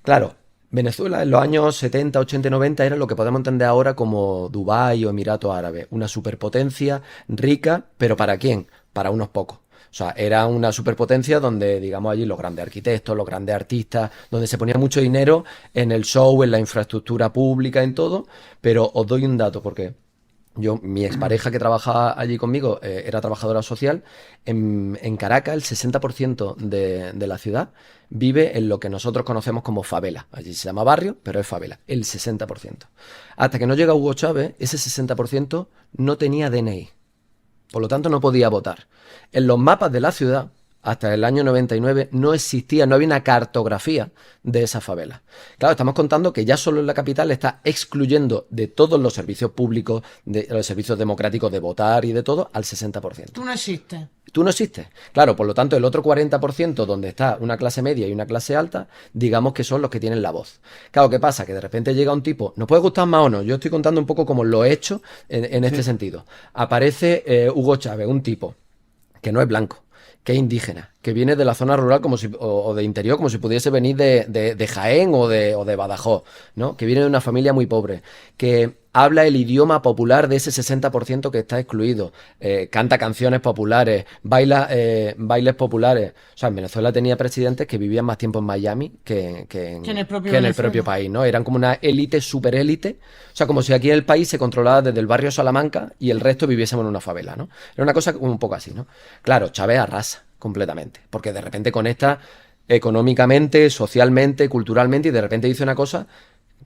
Claro, Venezuela en los años 70, 80 y 90 era lo que podemos entender ahora como Dubái o Emiratos Árabes, una superpotencia rica, pero ¿para quién? Para unos pocos. O sea, era una superpotencia donde, digamos, allí los grandes arquitectos, los grandes artistas, donde se ponía mucho dinero en el show, en la infraestructura pública, en todo. Pero os doy un dato, porque mi expareja que trabajaba allí conmigo era trabajadora social. En Caracas, el 60% de la ciudad vive en lo que nosotros conocemos como favela. Allí se llama barrio, pero es favela, el 60%. Hasta que no llega Hugo Chávez, ese 60% no tenía DNI. Por lo tanto, no podía votar. En los mapas de la ciudad, hasta el año 99, no existía, no había una cartografía de esa favela. Claro, estamos contando que ya solo en la capital está excluyendo de todos los servicios públicos, de los servicios democráticos de votar y de todo, al 60%. Tú no existes. Tú no existes. Claro, por lo tanto, el otro 40% donde está una clase media y una clase alta, digamos que son los que tienen la voz. Claro, ¿qué pasa? Que de repente llega un tipo, ¿nos puede gustar más o no? Yo estoy contando un poco como lo he hecho en este sentido. Aparece Hugo Chávez, un tipo que no es blanco, que es indígena, que viene de la zona rural como si, o de interior, como si pudiese venir de Jaén o de Badajoz, ¿no? Que viene de una familia muy pobre, que habla el idioma popular de ese 60% que está excluido, canta canciones populares, baila bailes populares. O sea, en Venezuela tenía presidentes que vivían más tiempo en Miami que en el propio que en el Venezuela. propio país, ¿no? Eran como una élite, superélite. O sea, como si aquí el país se controlaba desde el barrio Salamanca y el resto viviésemos en una favela, ¿no? Era una cosa un poco así, ¿no? Claro, Chávez arrasa completamente, porque de repente conecta económicamente, socialmente, culturalmente, y de repente dice una cosa,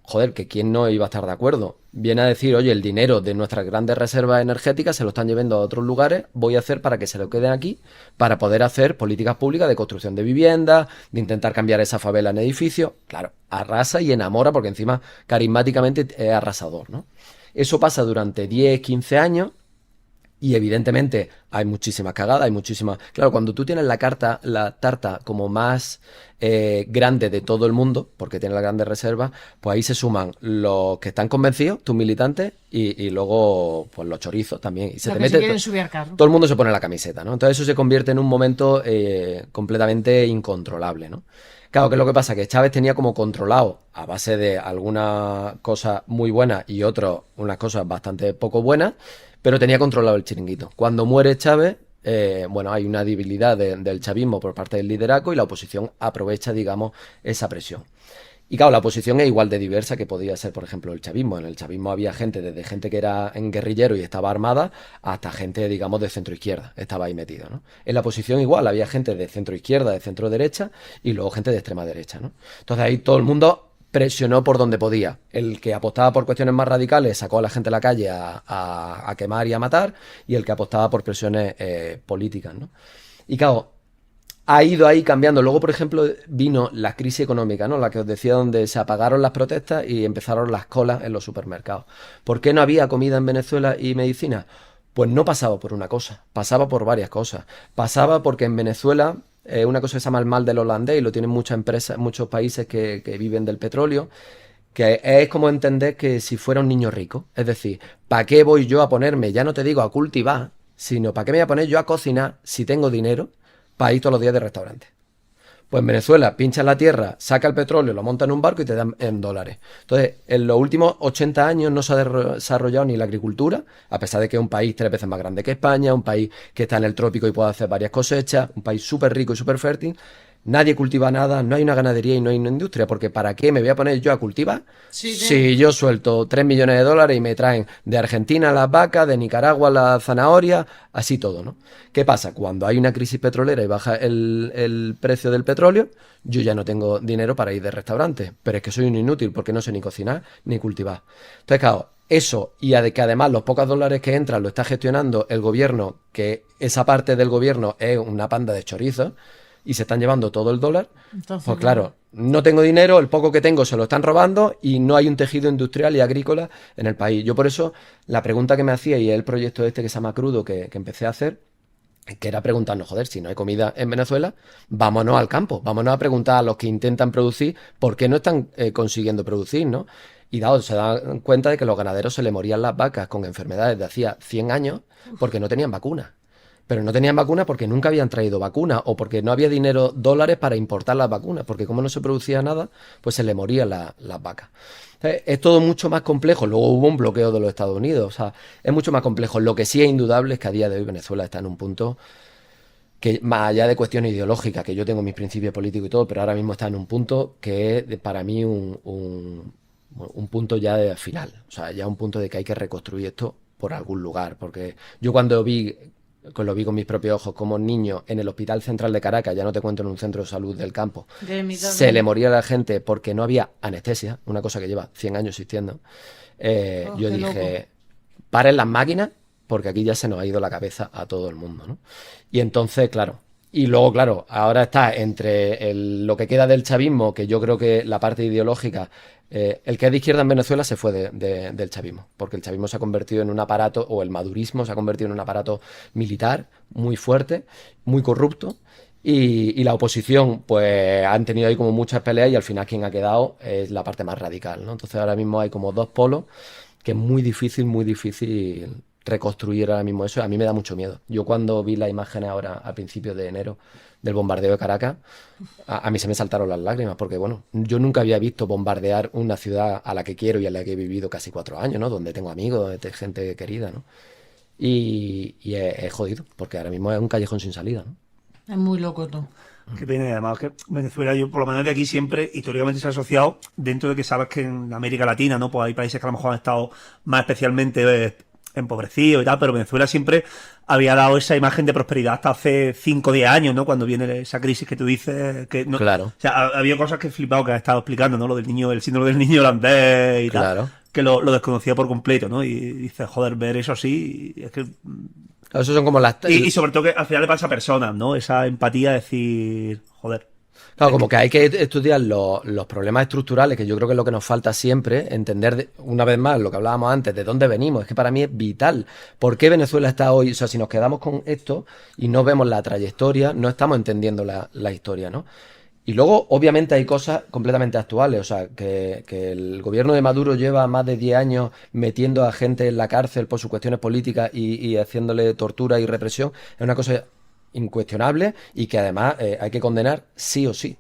joder, que quién no iba a estar de acuerdo. Viene a decir, oye, el dinero de nuestras grandes reservas energéticas se lo están llevando a otros lugares, voy a hacer para que se lo queden aquí, para poder hacer políticas públicas de construcción de viviendas, de intentar cambiar esa favela en edificios. Claro, arrasa y enamora, porque encima carismáticamente es arrasador, ¿no? Eso pasa durante 10, 15 años. Y evidentemente hay muchísimas cagadas, hay muchísimas... Claro, cuando tú tienes la tarta como más grande de todo el mundo, porque tiene las grandes reservas, pues ahí se suman los que están convencidos, tus militantes, y luego pues los chorizos también. Y se Los te que se mete... quieren subir al carro. Todo el mundo se pone la camiseta, ¿no? Entonces eso se convierte en un momento completamente incontrolable, ¿no? Claro, ¿qué es lo que pasa? Que Chávez tenía como controlado, a base de algunas cosas muy buenas y otras unas cosas bastante poco buenas, pero tenía controlado el chiringuito. Cuando muere Chávez, bueno, hay una debilidad del chavismo por parte del liderazgo y la oposición aprovecha, digamos, esa presión. Y claro, la oposición es igual de diversa que podía ser, por ejemplo, el chavismo. En el chavismo había gente, desde gente que era en guerrillero y estaba armada, hasta gente, digamos, de centro izquierda, estaba ahí metido, ¿no? En la oposición igual, había gente de centro izquierda, de centro derecha, y luego gente de extrema derecha, ¿no? Entonces ahí todo el mundo presionó por donde podía. El que apostaba por cuestiones más radicales sacó a la gente a la calle a quemar y a matar, y el que apostaba por presiones políticas, ¿no? Y claro, ha ido ahí cambiando. Luego, por ejemplo, vino la crisis económica, ¿no? La que os decía, donde se apagaron las protestas y empezaron las colas en los supermercados. ¿Por qué no había comida en Venezuela y medicina? Pues no pasaba por una cosa, pasaba por varias cosas. Pasaba porque en Venezuela, una cosa que se llama el mal del holandés, y lo tienen muchas empresas, muchos países que viven del petróleo, que es como entender que si fuera un niño rico. Es decir, ¿para qué voy yo a ponerme, ya no te digo a cultivar, sino para qué me voy a poner yo a cocinar si tengo dinero para ir todos los días de restaurante? Pues en Venezuela pinchas la tierra, saca el petróleo, lo monta en un barco y te dan en dólares. Entonces, en los últimos 80 años no se ha desarrollado ni la agricultura, a pesar de que es un país 3 veces más grande que España, un país que está en el trópico y puede hacer varias cosechas, un país súper rico y súper fértil. Nadie cultiva nada, no hay una ganadería y no hay una industria, porque ¿para qué me voy a poner yo a cultivar si yo suelto 3 millones de dólares y me traen de Argentina las vacas, de Nicaragua las zanahorias, así todo, ¿no? ¿Qué pasa? Cuando hay una crisis petrolera y baja el precio del petróleo, yo ya no tengo dinero para ir de restaurante, pero es que soy un inútil porque no sé ni cocinar ni cultivar. Entonces, claro, eso, y que además los pocos dólares que entran lo está gestionando el gobierno, que esa parte del gobierno es una panda de chorizos, y se están llevando todo el dólar. Entonces, pues claro, no tengo dinero, el poco que tengo se lo están robando y no hay un tejido industrial y agrícola en el país. Yo por eso, la pregunta que me hacía y el proyecto este que se llama Crudo, que empecé a hacer, que era preguntarnos, joder, si no hay comida en Venezuela, vámonos al campo, vámonos a preguntar a los que intentan producir por qué no están consiguiendo producir, ¿no? Y dado, se dan cuenta de que los ganaderos se le morían las vacas con enfermedades de hacía 100 años porque no tenían vacunas. Pero no tenían vacunas porque nunca habían traído vacunas o porque no había dinero, dólares para importar las vacunas, porque como no se producía nada, pues se le morían las vacas. Es todo mucho más complejo. Luego hubo un bloqueo de los Estados Unidos, o sea, es mucho más complejo. Lo que sí es indudable es que a día de hoy Venezuela está en un punto que, más allá de cuestiones ideológicas, que yo tengo mis principios políticos y todo, pero ahora mismo está en un punto que es para mí un punto ya de final. O sea, ya un punto de que hay que reconstruir esto por algún lugar. Porque yo cuando lo vi con mis propios ojos, como niño en el Hospital Central de Caracas, ya no te cuento en un centro de salud del campo, se le moría a la gente porque no había anestesia, una cosa que lleva 100 años existiendo. Yo dije, paren las máquinas, porque aquí ya se nos ha ido la cabeza a todo el mundo, ¿no? Y entonces, claro, y luego, claro, ahora está entre lo que queda del chavismo, que yo creo que la parte ideológica, el que es de izquierda en Venezuela se fue del chavismo, porque el chavismo se ha convertido en un aparato, o el madurismo se ha convertido en un aparato militar muy fuerte, muy corrupto, y la oposición, pues han tenido ahí como muchas peleas y al final quien ha quedado es la parte más radical, ¿no? Entonces ahora mismo hay como dos polos que es muy difícil reconstruir ahora mismo eso. A mí me da mucho miedo. Yo cuando vi las imágenes ahora a principios de enero del bombardeo de Caracas, a mí se me saltaron las lágrimas, porque bueno, yo nunca había visto bombardear una ciudad a la que quiero y a la que he vivido casi 4 años, ¿no? Donde tengo amigos, gente querida, ¿no? Y es jodido, porque ahora mismo es un callejón sin salida, ¿no? Es muy loco tú. Qué pena, y además que Venezuela, yo por lo menos de aquí siempre históricamente se ha asociado, dentro de que sabes que en América Latina, ¿no? Pues hay países que a lo mejor han estado más especialmente empobrecidos y tal, pero Venezuela siempre había dado esa imagen de prosperidad hasta hace 5 o 10 años, ¿no? Cuando viene esa crisis que tú dices, que no, Claro. o sea, había cosas que he flipado que has estado explicando, ¿no? Lo del niño, el síndrome del niño holandés y Claro. tal, que lo desconocía por completo, ¿no? Y dices, joder, ver eso así, es que Eso son como las... y sobre todo que al final le pasa a personas, ¿no? Esa empatía de decir, joder. Claro, como que hay que estudiar los problemas estructurales, que yo creo que es lo que nos falta siempre, entender una vez más lo que hablábamos antes, de dónde venimos. Es que para mí es vital. ¿Por qué Venezuela está hoy? O sea, si nos quedamos con esto y no vemos la trayectoria, no estamos entendiendo la historia, ¿no? Y luego, obviamente, hay cosas completamente actuales. O sea, que el gobierno de Maduro lleva más de 10 años metiendo a gente en la cárcel por sus cuestiones políticas y haciéndole tortura y represión. Es una cosa incuestionable y que además hay que condenar sí o sí.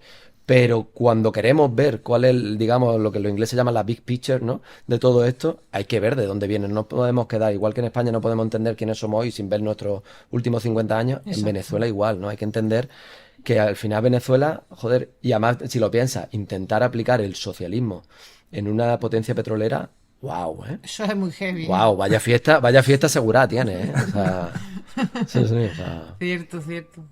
Pero cuando queremos ver cuál es, digamos, lo que los ingleses llaman la big picture, ¿no? De todo esto, hay que ver de dónde vienen. No podemos quedar, igual que en España no podemos entender quiénes somos hoy sin ver nuestros últimos 50 años, en Venezuela igual, ¿no? Hay que entender que al final Venezuela, joder, y además, si lo piensas, intentar aplicar el socialismo en una potencia petrolera, wow, ¿eh? Eso es muy heavy. Wow, vaya fiesta asegurada tiene, ¿eh? O sea, sí, o sea, Cierto, cierto.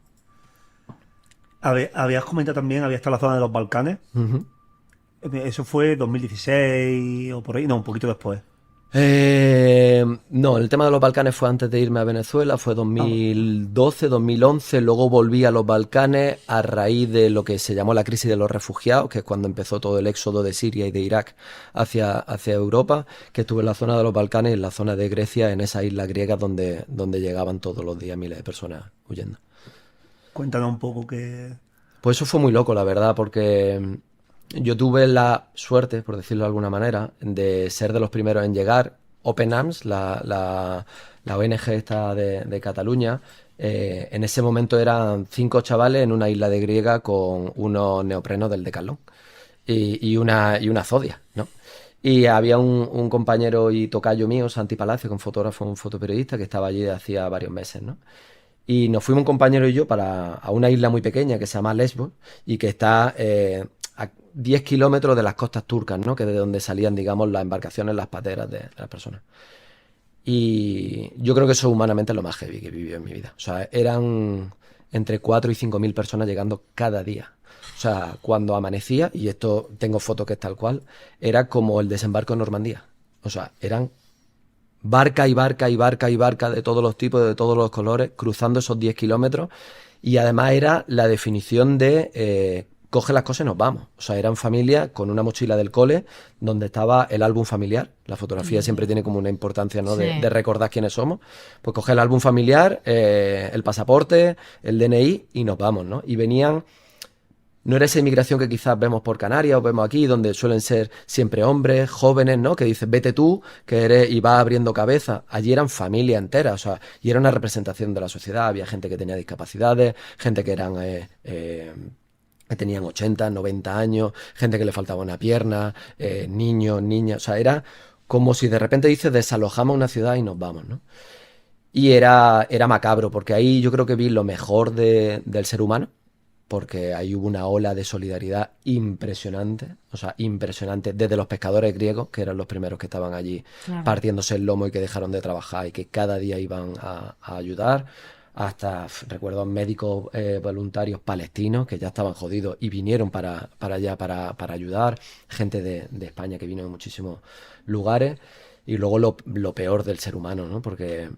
Habías comentado también, había estado en la zona de los Balcanes. ujú. Eso fue 2016 o por ahí, no, un poquito después. No, el tema de los Balcanes fue antes de irme a Venezuela, fue 2012, 2011, luego volví a los Balcanes a raíz de lo que se llamó la crisis de los refugiados, que es cuando empezó todo el éxodo de Siria y de Irak hacia Europa, que estuve en la zona de los Balcanes y en la zona de Grecia, en esa isla griega donde llegaban todos los días miles de personas huyendo. Cuéntanos un poco que... Pues eso fue muy loco, la verdad, porque yo tuve la suerte, por decirlo de alguna manera, de ser de los primeros en llegar. Open Arms, la ONG esta de Cataluña, en ese momento eran 5 chavales en una isla de griega con unos neoprenos del Decathlon y una Zodia, ¿no? Y había un compañero y tocayo mío, Santi Palacio, que es un fotógrafo, un fotoperiodista, que estaba allí hacía varios meses, ¿no? Y nos fuimos un compañero y yo a una isla muy pequeña que se llama Lesbos y que está a 10 kilómetros de las costas turcas, ¿no? Que es de donde salían, digamos, las embarcaciones, las pateras de las personas. Y yo creo que eso humanamente es lo más heavy que he vivido en mi vida. O sea, eran entre 4 y 5 mil personas llegando cada día. O sea, cuando amanecía, y esto tengo fotos que es tal cual, era como el desembarco en Normandía. O sea, eran barca y barca y barca y barca de todos los tipos, de todos los colores, cruzando esos 10 kilómetros. Y además era la definición de coge las cosas y nos vamos. O sea, eran familia con una mochila del cole donde estaba el álbum familiar. La fotografía siempre tiene como una importancia, ¿no? Sí. De recordar quiénes somos. Pues coge el álbum familiar, el pasaporte, el DNI y nos vamos, ¿no? Y venían... No era esa inmigración que quizás vemos por Canarias o vemos aquí, donde suelen ser siempre hombres, jóvenes, ¿no? Que dicen, vete tú, que eres, y vas abriendo cabeza. Allí eran familias enteras, o sea, y era una representación de la sociedad. Había gente que tenía discapacidades, gente que eran... que tenían 80, 90 años, gente que le faltaba una pierna, niños, niñas, o sea, era como si de repente dices, desalojamos una ciudad y nos vamos, ¿no? Y era macabro, porque ahí yo creo que vi lo mejor del ser humano, porque ahí hubo una ola de solidaridad impresionante, o sea, impresionante, desde los pescadores griegos, que eran los primeros que estaban allí Claro. partiéndose el lomo y que dejaron de trabajar y que cada día iban a ayudar, hasta, recuerdo, médicos voluntarios palestinos que ya estaban jodidos y vinieron para allá para ayudar, gente de España que vino de muchísimos lugares, y luego lo peor del ser humano, ¿no? Porque...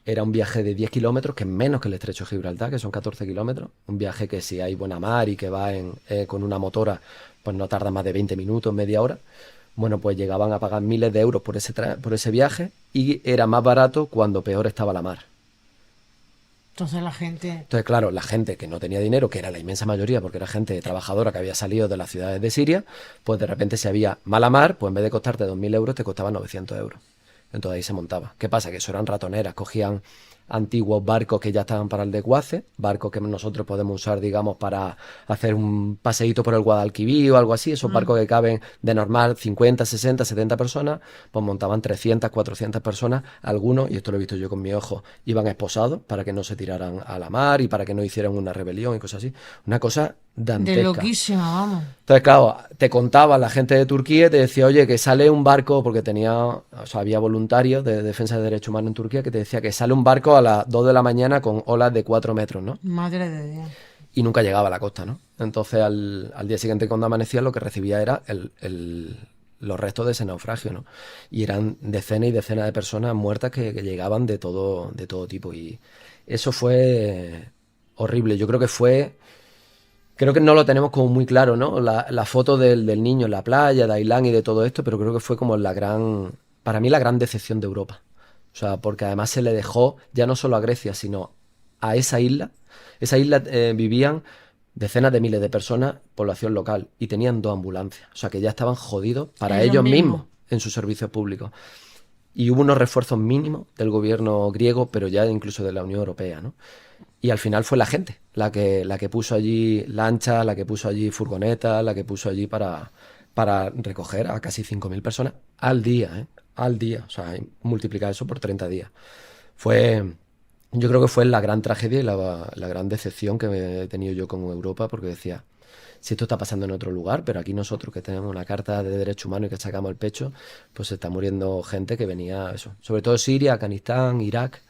Era un viaje de 10 kilómetros, que es menos que el estrecho de Gibraltar, que son 14 kilómetros. Un viaje que si hay buena mar y que va con una motora, pues no tarda más de 20 minutos, media hora. Bueno, pues llegaban a pagar miles de euros por ese viaje y era más barato cuando peor estaba la mar. Entonces la gente... Entonces, claro, la gente que no tenía dinero, que era la inmensa mayoría, porque era gente trabajadora que había salido de las ciudades de Siria, pues de repente si había mala mar, pues en vez de costarte 2.000 euros, te costaba 900 euros. Entonces ahí se montaba. ¿Qué pasa? Que eso eran ratoneras. Cogían antiguos barcos que ya estaban para el desguace, barcos que nosotros podemos usar, digamos, para hacer un paseíto por el Guadalquivir o algo así. Esos barcos que caben de normal 50, 60, 70 personas, pues montaban 300, 400 personas. Algunos, y esto lo he visto yo con mis ojos, iban esposados para que no se tiraran a la mar y para que no hicieran una rebelión y cosas así. Una cosa dantesca. De loquísima, vamos. Entonces, claro, te contaba la gente de Turquía y te decía, oye, que sale un barco, porque había voluntarios de defensa de derechos humanos en Turquía que te decía que sale un barco a las 2 de la mañana con olas de 4 metros, ¿no? Madre de Dios. Y nunca llegaba a la costa, ¿no? Entonces, al día siguiente cuando amanecía, lo que recibía era los restos de ese naufragio, ¿no? Y eran decenas y decenas de personas muertas que llegaban de todo tipo. Y eso fue horrible. Yo creo que fue... Creo que no lo tenemos como muy claro, ¿no? La foto del niño en la playa, de Ailán y de todo esto, pero creo que fue como para mí la gran decepción de Europa. O sea, porque además se le dejó ya no solo a Grecia, sino a esa isla. Esa isla vivían decenas de miles de personas, población local, y tenían 2 ambulancias. O sea, que ya estaban jodidos para ellos mismos en sus servicios públicos. Y hubo unos refuerzos mínimos del gobierno griego, pero ya incluso de la Unión Europea, ¿no? Y al final fue la gente la que puso allí lanchas, la que puso allí furgonetas, la que puso allí para recoger a casi 5.000 personas al día, ¿eh? Al día. O sea, multiplicar eso por 30 días. Yo creo que fue la gran tragedia y la gran decepción que he tenido yo con Europa, porque decía, si esto está pasando en otro lugar, pero aquí nosotros que tenemos una carta de derechos humanos y que sacamos el pecho, pues se está muriendo gente que venía, eso, sobre todo Siria, Afganistán, Irak.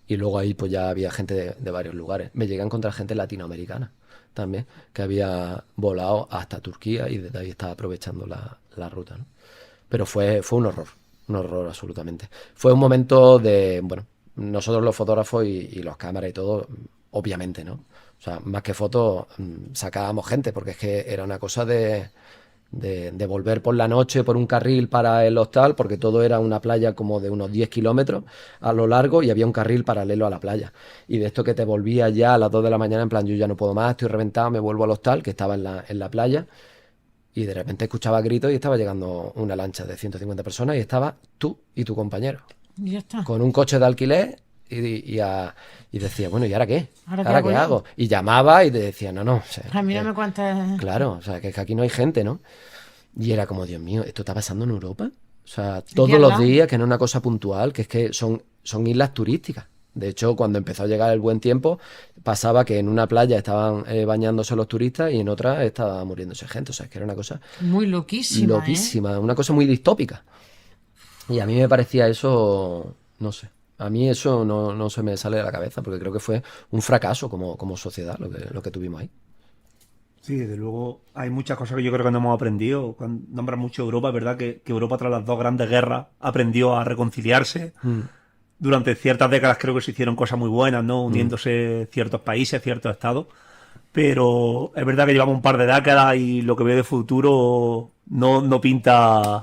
Y luego ahí pues ya había gente de varios lugares. Me llegué a encontrar gente latinoamericana también, que había volado hasta Turquía y desde ahí estaba aprovechando la ruta, ¿no? Pero fue un horror absolutamente. Fue un momento bueno, nosotros los fotógrafos y los cámaras y todo, obviamente, ¿no? O sea, más que fotos, sacábamos gente, porque es que era una cosa de volver por la noche por un carril para el hostal, porque todo era una playa como de unos 10 kilómetros a lo largo y había un carril paralelo a la playa. Y de esto que te volvías ya a las 2 de la mañana en plan, yo ya no puedo más, estoy reventado, me vuelvo al hostal, que estaba en la playa, y de repente escuchaba gritos y estaba llegando una lancha de 150 personas y estaba tú y tu compañero, Y ya está. con un coche de alquiler y decía, bueno, ¿y ahora qué? ¿Ahora qué qué hago hago? Y llamaba y te decía, no, o sea, A mí no me cuentas... claro, o sea, que aquí no hay gente, ¿no? Y era como, Dios mío, ¿esto está pasando en Europa? O sea, todos al los lado. días, que no es una cosa puntual, que es que son islas turísticas. De hecho, cuando empezó a llegar el buen tiempo, pasaba que en una playa estaban bañándose los turistas y en otra estaba muriéndose gente. O sea, es que era una cosa Muy loquísima, loquísima, una cosa muy distópica. Y a mí me parecía eso, no sé, a mí eso no se me sale de la cabeza, porque creo que fue un fracaso como sociedad lo que tuvimos ahí. Sí, desde luego hay muchas cosas que yo creo que no hemos aprendido. Cuando nombran mucho Europa, es verdad que Europa tras las 2 grandes guerras aprendió a reconciliarse. Durante ciertas décadas creo que se hicieron cosas muy buenas, ¿no? Uniéndose ciertos países, ciertos estados. pero es verdad que llevamos un par de décadas y lo que veo de futuro no pinta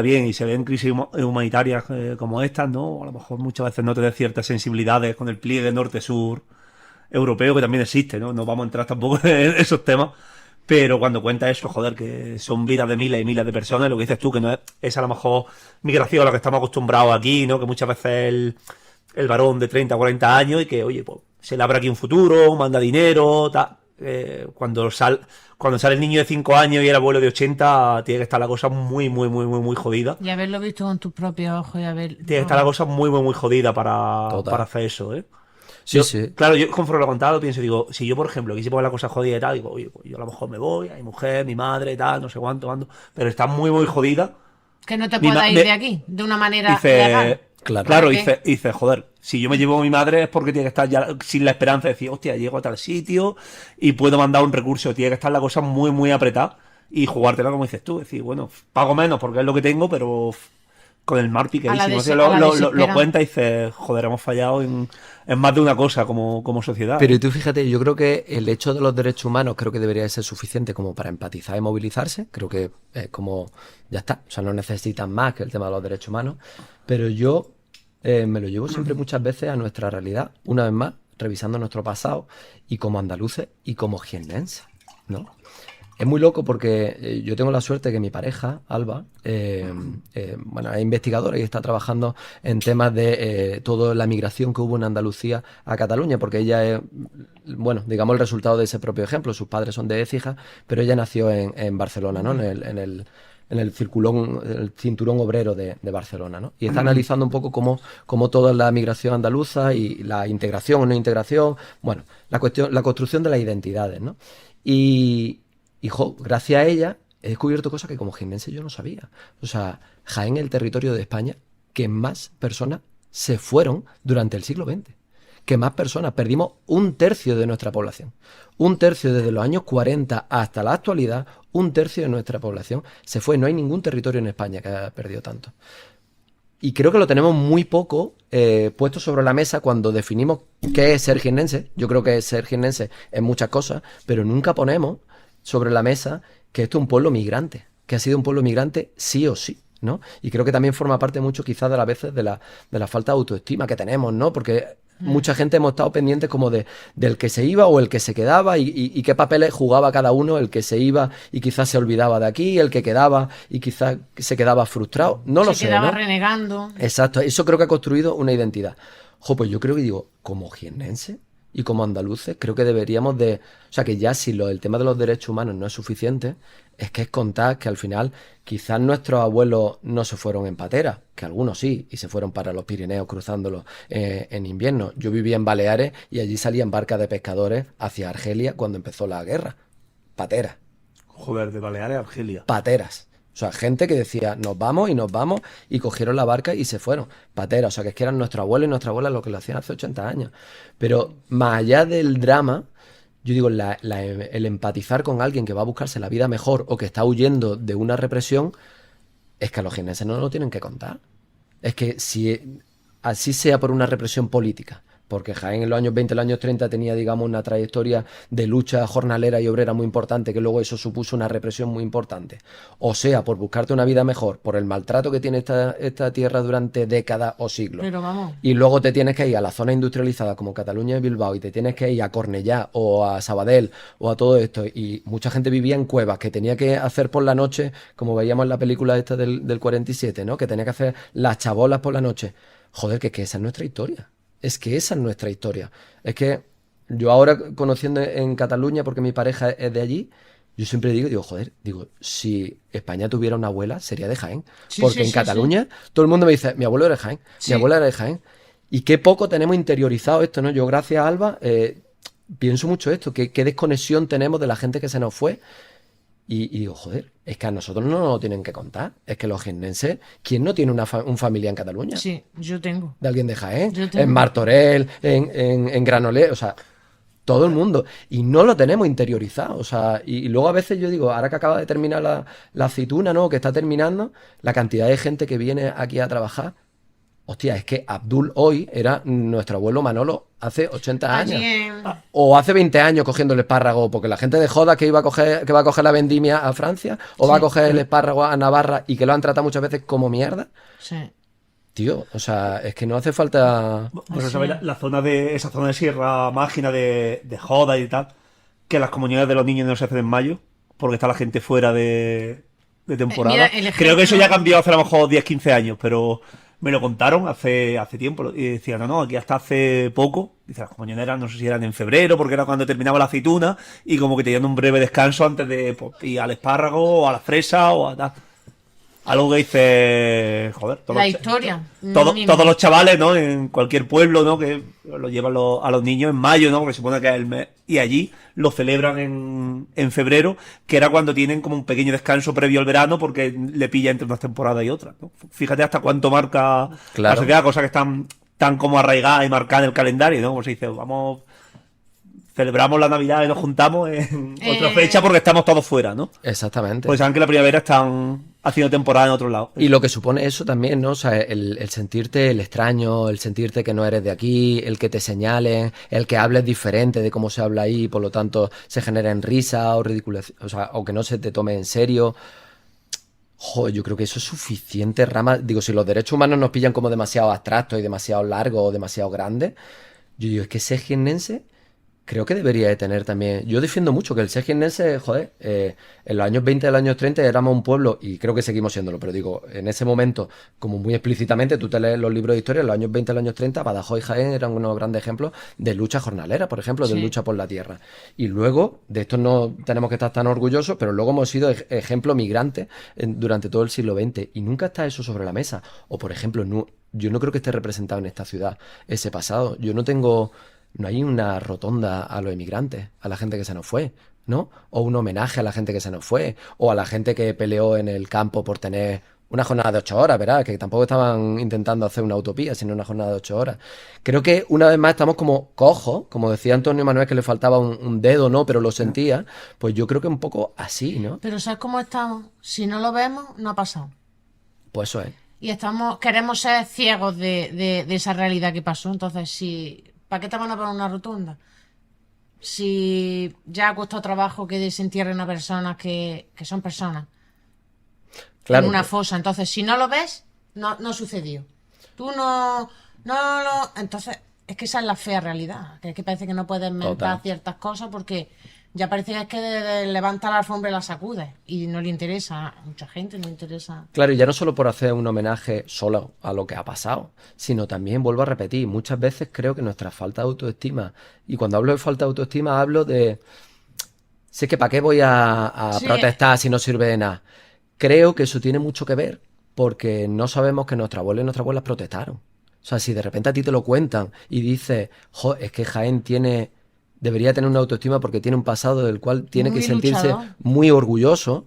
bien, y se ven crisis humanitarias como estas, ¿no? A lo mejor muchas veces no tener ciertas sensibilidades con el pliegue norte-sur europeo, que también existe, ¿no? No vamos a entrar tampoco en esos temas, pero cuando cuenta eso, joder, que son vidas de miles y miles de personas, lo que dices tú, que no es a lo mejor migración a la que estamos acostumbrados aquí, ¿no? Que muchas veces el varón de 30 o 40 años y que, oye, pues se le abre aquí un futuro, manda dinero, tal. Cuando sale el niño de 5 años y el abuelo de 80, tiene que estar la cosa muy, muy, muy, muy, muy jodida. Y haberlo visto con tus propios ojos y haber... Tiene que estar la cosa muy, muy, muy jodida para Total. hacer eso, ¿eh? Sí, Yo, sí. claro, yo conforme lo he contado, pienso, digo, si yo, por ejemplo, quisiera poner la cosa jodida y tal, digo, oye, pues yo a lo mejor me voy, a mi mujer, mi madre, y tal, no sé cuánto, pero está muy, muy jodida. Que no te Mi puedas ir me- de aquí de una manera Dice, legal. Claro. claro, ¿Por qué? dice, joder, si yo me llevo a mi madre es porque tiene que estar ya sin la esperanza de decir, hostia, llego a tal sitio y puedo mandar un recurso. Tiene que estar la cosa muy, muy apretada y jugártela como dices tú. Decir, bueno, pago menos porque es lo que tengo, pero con el mar piqueísimo. A la Lo desespera. cuenta y dices, joder, hemos fallado en más de una cosa como sociedad. Pero y tú fíjate, yo creo que el hecho de los derechos humanos creo que debería ser suficiente como para empatizar y movilizarse. Creo que es como, ya está, o sea, no necesitan más que el tema de los derechos humanos. Pero yo me lo llevo siempre muchas veces a nuestra realidad, una vez más, revisando nuestro pasado y como andaluces y como jiennenses, ¿no? Es muy loco porque yo tengo la suerte que mi pareja, Alba, bueno, es investigadora y está trabajando en temas de toda la migración que hubo en Andalucía a Cataluña, porque ella es, bueno, digamos el resultado de ese propio ejemplo. Sus padres son de Écija, pero ella nació en Barcelona, ¿no? En el cinturón obrero de Barcelona, ¿no? Y está analizando un poco cómo toda la migración andaluza y la integración o no integración, bueno, la construcción de las identidades, ¿no? Gracias a ella he descubierto cosas que como jiennense yo no sabía. O sea, Jaén es el territorio de España que más personas se fueron durante el siglo XX. Que más personas, perdimos 1/3 de nuestra población. 1/3 desde los años 40 hasta la actualidad, 1/3 de nuestra población se fue. No hay ningún territorio en España que haya perdido tanto. Y creo que lo tenemos muy poco puesto sobre la mesa cuando definimos qué es ser jiennense. Yo creo que ser jiennense es muchas cosas, pero nunca ponemos sobre la mesa que esto es un pueblo migrante, que ha sido un pueblo migrante sí o sí, ¿no? Y creo que también forma parte mucho quizás de las veces de la falta de autoestima que tenemos, ¿no? Porque mucha gente hemos estado pendientes como del que se iba o el que se quedaba y qué papeles jugaba cada uno, el que se iba y quizás se olvidaba de aquí, el que quedaba y quizás se quedaba frustrado, no lo sé, Se quedaba ¿no? renegando. Exacto, eso creo que ha construido una identidad. Pues yo creo que digo, como jiennense y como andaluces, creo que deberíamos o sea, que ya si el tema de los derechos humanos no es suficiente, es que es contar que al final quizás nuestros abuelos no se fueron en patera, que algunos sí, y se fueron para los Pirineos cruzándolos en invierno. Yo vivía en Baleares y allí salían barcas de pescadores hacia Argelia cuando empezó la guerra. Pateras. Joder, de Baleares a Argelia. Pateras. O sea, gente que decía, nos vamos y cogieron la barca y se fueron. Pateras, o sea, que es que eran nuestros abuelos y nuestras abuelas lo que lo hacían hace 80 años. Pero más allá del drama, yo digo, el empatizar con alguien que va a buscarse la vida mejor o que está huyendo de una represión, es que a los jiennenses no lo tienen que contar. Es que si así sea por una represión política, porque Jaén en los años 20, en los años 30 tenía, digamos, una trayectoria de lucha jornalera y obrera muy importante, que luego eso supuso una represión muy importante. O sea, por buscarte una vida mejor, por el maltrato que tiene esta tierra durante décadas o siglos. Pero vamos. Y luego te tienes que ir a la zona industrializada como Cataluña y Bilbao y te tienes que ir a Cornellá o a Sabadell o a todo esto. Y mucha gente vivía en cuevas que tenía que hacer por la noche, como veíamos en la película esta del 47, ¿no? Que tenía que hacer las chabolas por la noche. Joder, que esa es nuestra historia. Es que esa es nuestra historia. Es que yo ahora conociendo en Cataluña, porque mi pareja es de allí, yo siempre digo, joder, si España tuviera una abuela, sería de Jaén. Sí, Porque sí, en sí, Cataluña todo el mundo me dice, mi abuelo era de Jaén, Sí. mi abuela era de Jaén. Y qué poco tenemos interiorizado esto, ¿no? Yo, gracias a Alba, pienso mucho esto, qué desconexión tenemos de la gente que se nos fue. Y digo, joder, es que a nosotros no nos lo tienen que contar. Es que los jiennenses, ¿quién no tiene un familia en Cataluña? Sí, yo tengo. De alguien de Jaén, Yo tengo. en Martorell, en Granollers, o sea, todo el mundo. Y no lo tenemos interiorizado, o sea, y luego a veces yo digo, ahora que acaba de terminar la aceituna, ¿no? Que está terminando, la cantidad de gente que viene aquí a trabajar, hostia, es que Abdul hoy era nuestro abuelo Manolo hace 80 Allí años. en- O hace 20 años cogiendo el espárrago, porque la gente de joda que que va a coger la vendimia a Francia, o va a Sí. coger el espárrago a Navarra y que lo han tratado muchas veces como mierda. Sí. Tío, o sea, es que no hace falta... Pues Así ¿sabes? es. Esa zona de Sierra Mágina de Joda y tal, que las comunidades de los niños no se hacen en mayo, porque está la gente fuera de temporada. Mira, el ejemplo- Creo que eso ya ha cambiado hace a lo mejor 10, 15 años, pero me lo contaron hace tiempo. Y decían, no, aquí hasta hace poco, dice, las comunioneras no sé si eran en febrero, porque era cuando terminaba la aceituna, y como que tenían un breve descanso antes de pues, ir al espárrago, o a la fresa, o a tal. Algo que dice, joder, La historia. todos los chavales, ¿no? En cualquier pueblo, ¿no? Que lo llevan a los niños en mayo, ¿no? Porque se supone que es el mes. Y allí lo celebran en febrero, que era cuando tienen como un pequeño descanso previo al verano, porque le pilla entre unas temporadas y otras, ¿no? Fíjate hasta cuánto marca Claro. la sociedad, cosas que están tan como arraigadas y marcadas en el calendario, ¿no? Como se dice, vamos, celebramos la Navidad y nos juntamos en otra fecha porque estamos todos fuera, ¿no? Exactamente. Pues saben que la primavera están haciendo temporada en otro lado. Y lo que supone eso también, ¿no? O sea, el sentirte el extraño, el sentirte que no eres de aquí, el que te señalen, el que hables diferente de cómo se habla ahí, y por lo tanto se generen risa o ridiculez, o sea, o que no se te tome en serio. Joder, yo creo que eso es suficiente rama. Digo, si los derechos humanos nos pillan como demasiado abstractos y demasiado largos o demasiado grandes, yo digo, es que ese jiennense creo que debería de tener también. Yo defiendo mucho que el ser jiennense, joder, en los años 20 y los años 30 éramos un pueblo, y creo que seguimos siéndolo, pero digo, en ese momento, como muy explícitamente, tú te lees los libros de historia, en los años 20 y los años 30, Badajoz y Jaén eran unos grandes ejemplos de lucha jornalera, por ejemplo, de Sí. lucha por la tierra. Y luego, de esto no tenemos que estar tan orgullosos, pero luego hemos sido ejemplo migrantes durante todo el siglo XX, y nunca está eso sobre la mesa. O, por ejemplo, yo no creo que esté representado en esta ciudad ese pasado. No hay una rotonda a los emigrantes, a la gente que se nos fue, ¿no? O un homenaje a la gente que se nos fue, o a la gente que peleó en el campo por tener una jornada de 8 horas, ¿verdad? Que tampoco estaban intentando hacer una utopía, sino una jornada de 8 horas. Creo que una vez más estamos como cojos, como decía Antonio Manuel, que le faltaba un dedo, ¿no? Pero lo sentía. Pues yo creo que un poco así, ¿no? Pero ¿sabes cómo estamos? Si no lo vemos, no ha pasado. Pues eso es. Y queremos ser ciegos de esa realidad que pasó. Entonces, ¿para qué te van a poner una rotonda? Si ya ha costado trabajo que desentierren a personas que son personas Claro. en una fosa. Entonces, si no lo ves, no sucedió. Tú no. Entonces, es que esa es la fea realidad. Que es que parece que no puedes mentar Total. ciertas cosas porque ya parece que es que levanta la alfombra y la sacude. Y no le interesa. A mucha gente no le interesa. Claro, y ya no solo por hacer un homenaje solo a lo que ha pasado, sino también, vuelvo a repetir, muchas veces creo que nuestra falta de autoestima, y cuando hablo de falta de autoestima hablo de, sé que para qué voy a Sí. protestar si no sirve de nada. Creo que eso tiene mucho que ver porque no sabemos que nuestra abuela y nuestras abuelas protestaron. O sea, si de repente a ti te lo cuentan y dices, jo, es que Jaén debería tener una autoestima porque tiene un pasado del cual tiene Muy que sentirse luchador. muy orgulloso,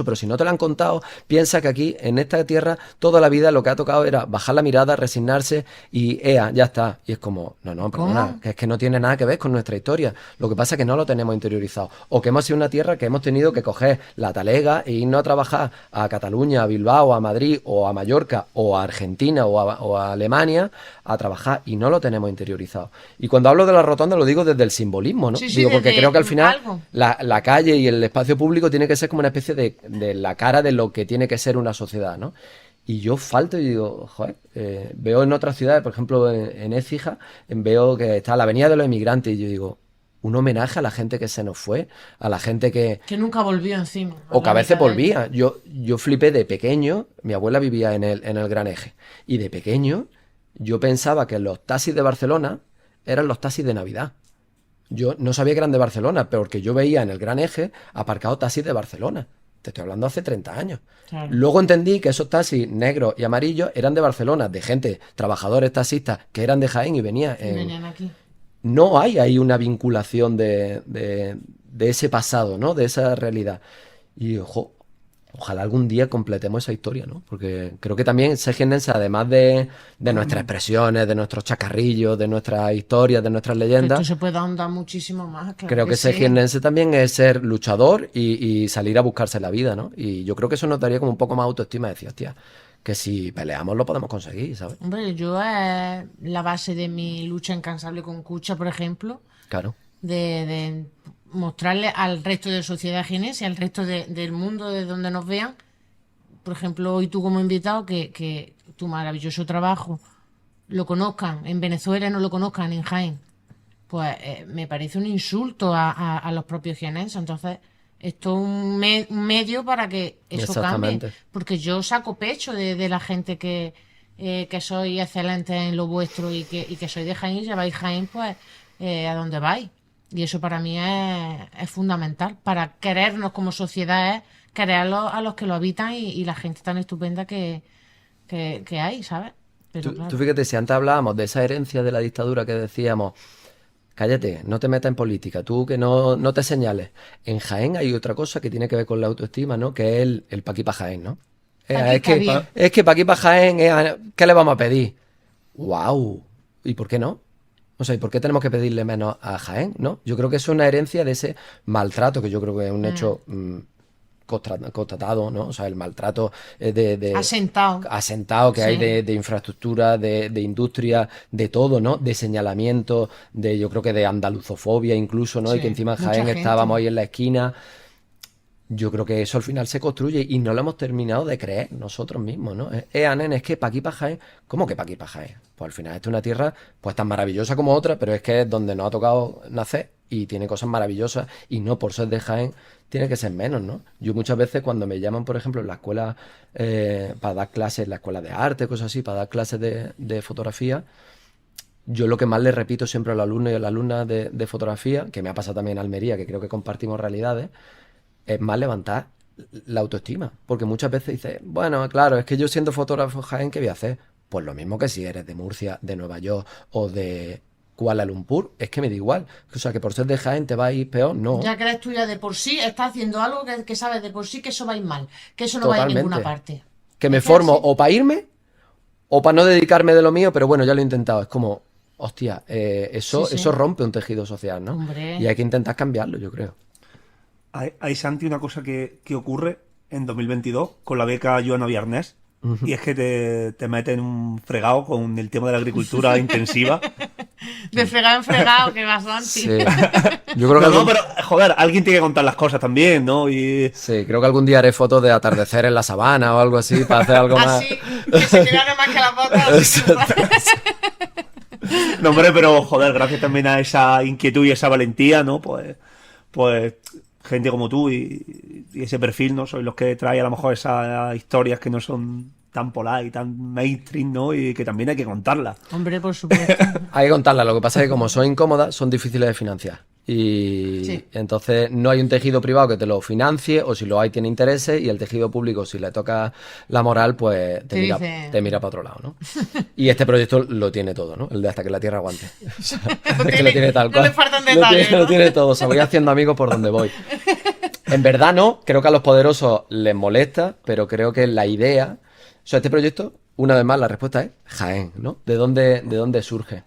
pero si no te lo han contado, piensa que aquí, en esta tierra, toda la vida lo que ha tocado era bajar la mirada, resignarse y ya está. Y es como, no, perdona, ¿Cómo? que es que no tiene nada que ver con nuestra historia. Lo que pasa es que no lo tenemos interiorizado. O que hemos sido una tierra que hemos tenido que coger la talega e irnos a trabajar a Cataluña, a Bilbao, a Madrid, o a Mallorca, o a Argentina, o a Alemania, a trabajar, y no lo tenemos interiorizado. Y cuando hablo de la rotonda lo digo desde el simbolismo, ¿no? Sí, sí, Digo, porque desde creo que al final algo. la calle y el espacio público tiene que ser como una especie de la cara de lo que tiene que ser una sociedad, ¿no? Y yo falto y digo, joder, veo en otras ciudades, por ejemplo en Écija, veo que está la Avenida de los Inmigrantes, y yo digo, un homenaje a la gente que se nos fue, a la gente que, Que nunca volvió encima. o que a la veces mitad de volvía. Yo flipé de pequeño, mi abuela vivía en el Gran Eje, y de pequeño yo pensaba que los taxis de Barcelona eran los taxis de Navidad. Yo no sabía que eran de Barcelona, pero porque yo veía en el Gran Eje aparcados taxis de Barcelona. Te estoy hablando hace 30 años. Claro. Luego entendí que esos taxis negros y amarillos eran de Barcelona, de gente, trabajadores taxistas, que eran de Jaén y venían Y venían aquí. no hay ahí una vinculación de ese pasado, ¿no? De esa realidad. Y ojalá algún día completemos esa historia, ¿no? Porque creo que también ser jiennense, además de nuestras expresiones, de nuestros chacarrillos, de nuestras historias, de nuestras Esto leyendas, se puede ahondar muchísimo más. Claro creo que ser sí. jiennense también es ser luchador y salir a buscarse la vida, ¿no? Y yo creo que eso nos daría como un poco más autoestima, decir, hostia, que si peleamos lo podemos conseguir, ¿sabes? Hombre, yo es la base de mi lucha incansable con Cucha, por ejemplo, Claro. de mostrarle al resto de sociedad jienense, al resto del mundo de donde nos vean, por ejemplo, hoy tú como invitado, que tu maravilloso trabajo lo conozcan en Venezuela y no lo conozcan en Jaén, pues me parece un insulto a los propios jienenses. Entonces, esto es un medio para que eso cambie. Exactamente. Porque yo saco pecho de la gente que soy excelente en lo vuestro y que soy de Jaén y lleváis Jaén pues a donde vais. Y eso para mí es fundamental. Para querernos como sociedad es querer a los que lo habitan y la gente tan estupenda que hay, ¿sabes? Pero Tú claro. fíjate, si antes hablábamos de esa herencia de la dictadura que decíamos, cállate, no te metas en política, tú que no te señales. En Jaén hay otra cosa que tiene que ver con la autoestima, ¿no? Que es el pa' aquí pa' Jaén, ¿no? Aquí está bien. Es que pa' aquí pa' Jaén, ¿qué le vamos a pedir? ¡Wow! ¿Y por qué no? O sea, ¿y por qué tenemos que pedirle menos a Jaén, no? Yo creo que es una herencia de ese maltrato, que yo creo que es un hecho constatado, ¿no? O sea, el maltrato Asentado. asentado que hay Sí. de infraestructura, de industria, de todo, ¿no? De señalamiento, yo creo que de andaluzofobia incluso, ¿no? Y Sí, que encima en mucha Jaén gente. estábamos ahí en la esquina. Yo creo que eso al final se construye y no lo hemos terminado de creer nosotros mismos, ¿no? Anen, es que pa' aquí pa' Jaén, ¿cómo que pa' aquí pa' Jaén? Pues al final esta es una tierra pues tan maravillosa como otra, pero es que es donde nos ha tocado nacer y tiene cosas maravillosas y no por ser de Jaén tiene que ser menos, ¿no? Yo muchas veces cuando me llaman, por ejemplo, en la escuela para dar clases, en la escuela de arte, cosas así, para dar clases de fotografía, yo lo que más le repito siempre a los alumnos y a las alumnas de fotografía, que me ha pasado también en Almería, que creo que compartimos realidades, es más levantar la autoestima. Porque muchas veces dices, bueno, claro, es que yo siendo fotógrafo Jaén, ¿qué voy a hacer? Pues lo mismo que si eres de Murcia, de Nueva York o de Kuala Lumpur, es que me da igual. O sea, que por ser de Jaén te va a ir peor, no. Ya crees tú ya de por sí, estás haciendo algo que sabes de por sí que eso va a ir mal, que eso no va a ir a ninguna Totalmente. parte. Que me Es que formo así- o para irme o para no dedicarme de lo mío, pero bueno, ya lo he intentado. Es como, hostia, eso, Sí, sí. eso rompe un tejido social, ¿no? Hombre. Y hay que intentar cambiarlo, yo creo. Hay, Santi, una cosa que ocurre en 2022 con la beca Joana Viarnés, y es que te metes en un fregado con el tema de la agricultura intensiva. De fregado en fregado, que vas Santi. Sí. Yo creo que No, algún, pero, joder, alguien tiene que contar las cosas también, ¿no? Y sí, creo que algún día haré fotos de atardecer en la sabana o algo así para hacer algo más. Así, que se quedaron más que las botas. así que- no, hombre, pero joder, gracias también a esa inquietud y esa valentía, ¿no? Pues gente como tú y ese perfil, ¿no? Sois los que trae a lo mejor esas historias que no son tan polar y tan mainstream, ¿no? Y que también hay que contarlas. Hombre, por supuesto. Hay que contarlas, lo que pasa es que como son incómodas, son difíciles de financiar. Y Sí. entonces no hay un tejido privado que te lo financie, o si lo hay tiene intereses, y el tejido público, si le toca la moral, pues Te dice- te mira para otro lado, ¿no? Y este proyecto lo tiene todo, ¿no? El de hasta que la tierra aguante. O sea, es que lo tiene tal no cual. le faltan Lo detalles, tiene, lo ¿no? tiene todo, o sea, voy haciendo amigos por donde voy. En verdad no, creo que a los poderosos les molesta, pero creo que la idea, o sea, este proyecto, una vez más, la respuesta es Jaén, ¿no? ¿De dónde surge?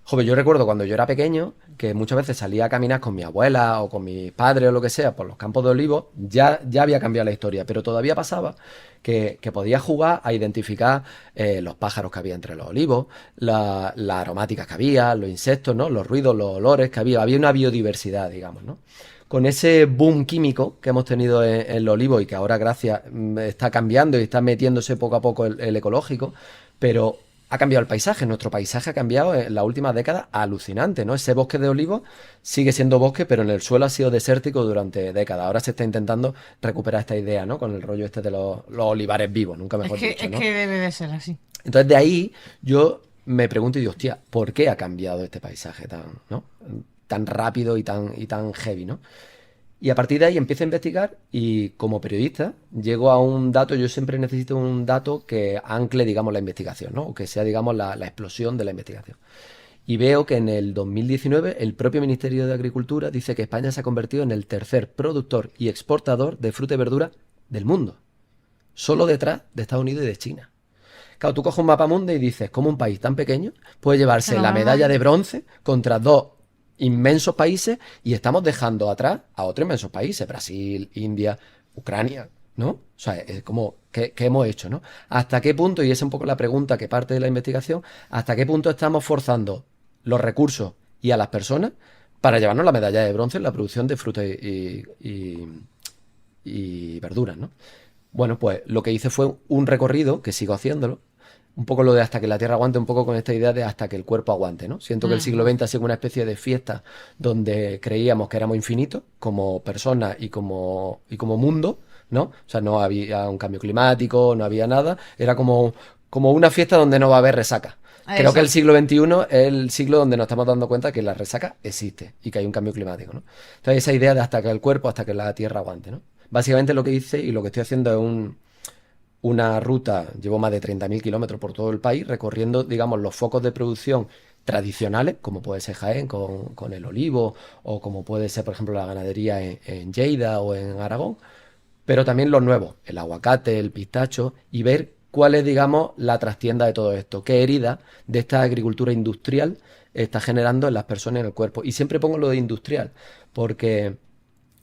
Joder, yo recuerdo cuando yo era pequeño que muchas veces salía a caminar con mi abuela o con mis padres o lo que sea por los campos de olivos, ya había cambiado la historia, pero todavía pasaba que podía jugar a identificar los pájaros que había entre los olivos, las aromáticas que había, los insectos, ¿no? Los ruidos, los olores que había una biodiversidad, digamos, ¿no? Con ese boom químico que hemos tenido en los olivos y que ahora gracias está cambiando y está metiéndose poco a poco el ecológico, pero ha cambiado el paisaje, nuestro paisaje ha cambiado en las últimas décadas alucinante, ¿no? Ese bosque de olivos sigue siendo bosque, pero en el suelo ha sido desértico durante décadas. Ahora se está intentando recuperar esta idea, ¿no? Con el rollo este de los olivares vivos, nunca mejor dicho, Es ¿no? que debe de ser así. Entonces de ahí yo me pregunto y digo, hostia, ¿por qué ha cambiado este paisaje tan rápido y tan heavy, ¿no? Y a partir de ahí empiezo a investigar y como periodista llego a un dato, yo siempre necesito un dato que ancle, digamos, la investigación, ¿no? O que sea, digamos, la explosión de la investigación. Y veo que en el 2019 el propio Ministerio de Agricultura dice que España se ha convertido en el tercer productor y exportador de fruta y verdura del mundo, solo detrás de Estados Unidos y de China. Claro, tú coges un mapa mundo y dices, ¿cómo un país tan pequeño puede llevarse Pero la vamos. medalla de bronce contra dos inmensos países y estamos dejando atrás a otros inmensos países, Brasil, India, Ucrania, ¿no? O sea, es como, que hemos hecho, ¿no? ¿Hasta qué punto, y esa es un poco la pregunta que parte de la investigación, hasta qué punto estamos forzando los recursos y a las personas para llevarnos la medalla de bronce en la producción de frutas y verduras, ¿no? Bueno, pues lo que hice fue un recorrido, que sigo haciéndolo, un poco lo de hasta que la tierra aguante, un poco con esta idea de hasta que el cuerpo aguante, ¿no? Siento que el siglo XX ha sido una especie de fiesta donde creíamos que éramos infinitos como personas y como mundo, ¿no? O sea, no había un cambio climático, no había nada, era como una fiesta donde no va a haber resaca. Creo que el siglo XXI es el siglo donde nos estamos dando cuenta que la resaca existe y que hay un cambio climático, ¿no? Entonces esa idea de hasta que el cuerpo, hasta que la tierra aguante, ¿no? Básicamente lo que hice y lo que estoy haciendo es una ruta, llevo más de 30.000 kilómetros por todo el país, recorriendo, digamos, los focos de producción tradicionales, como puede ser Jaén con el olivo, o como puede ser, por ejemplo, la ganadería en Lleida o en Aragón, pero también los nuevos, el aguacate, el pistacho, y ver cuál es, digamos, la trastienda de todo esto, qué herida de esta agricultura industrial está generando en las personas y en el cuerpo. Y siempre pongo lo de industrial, porque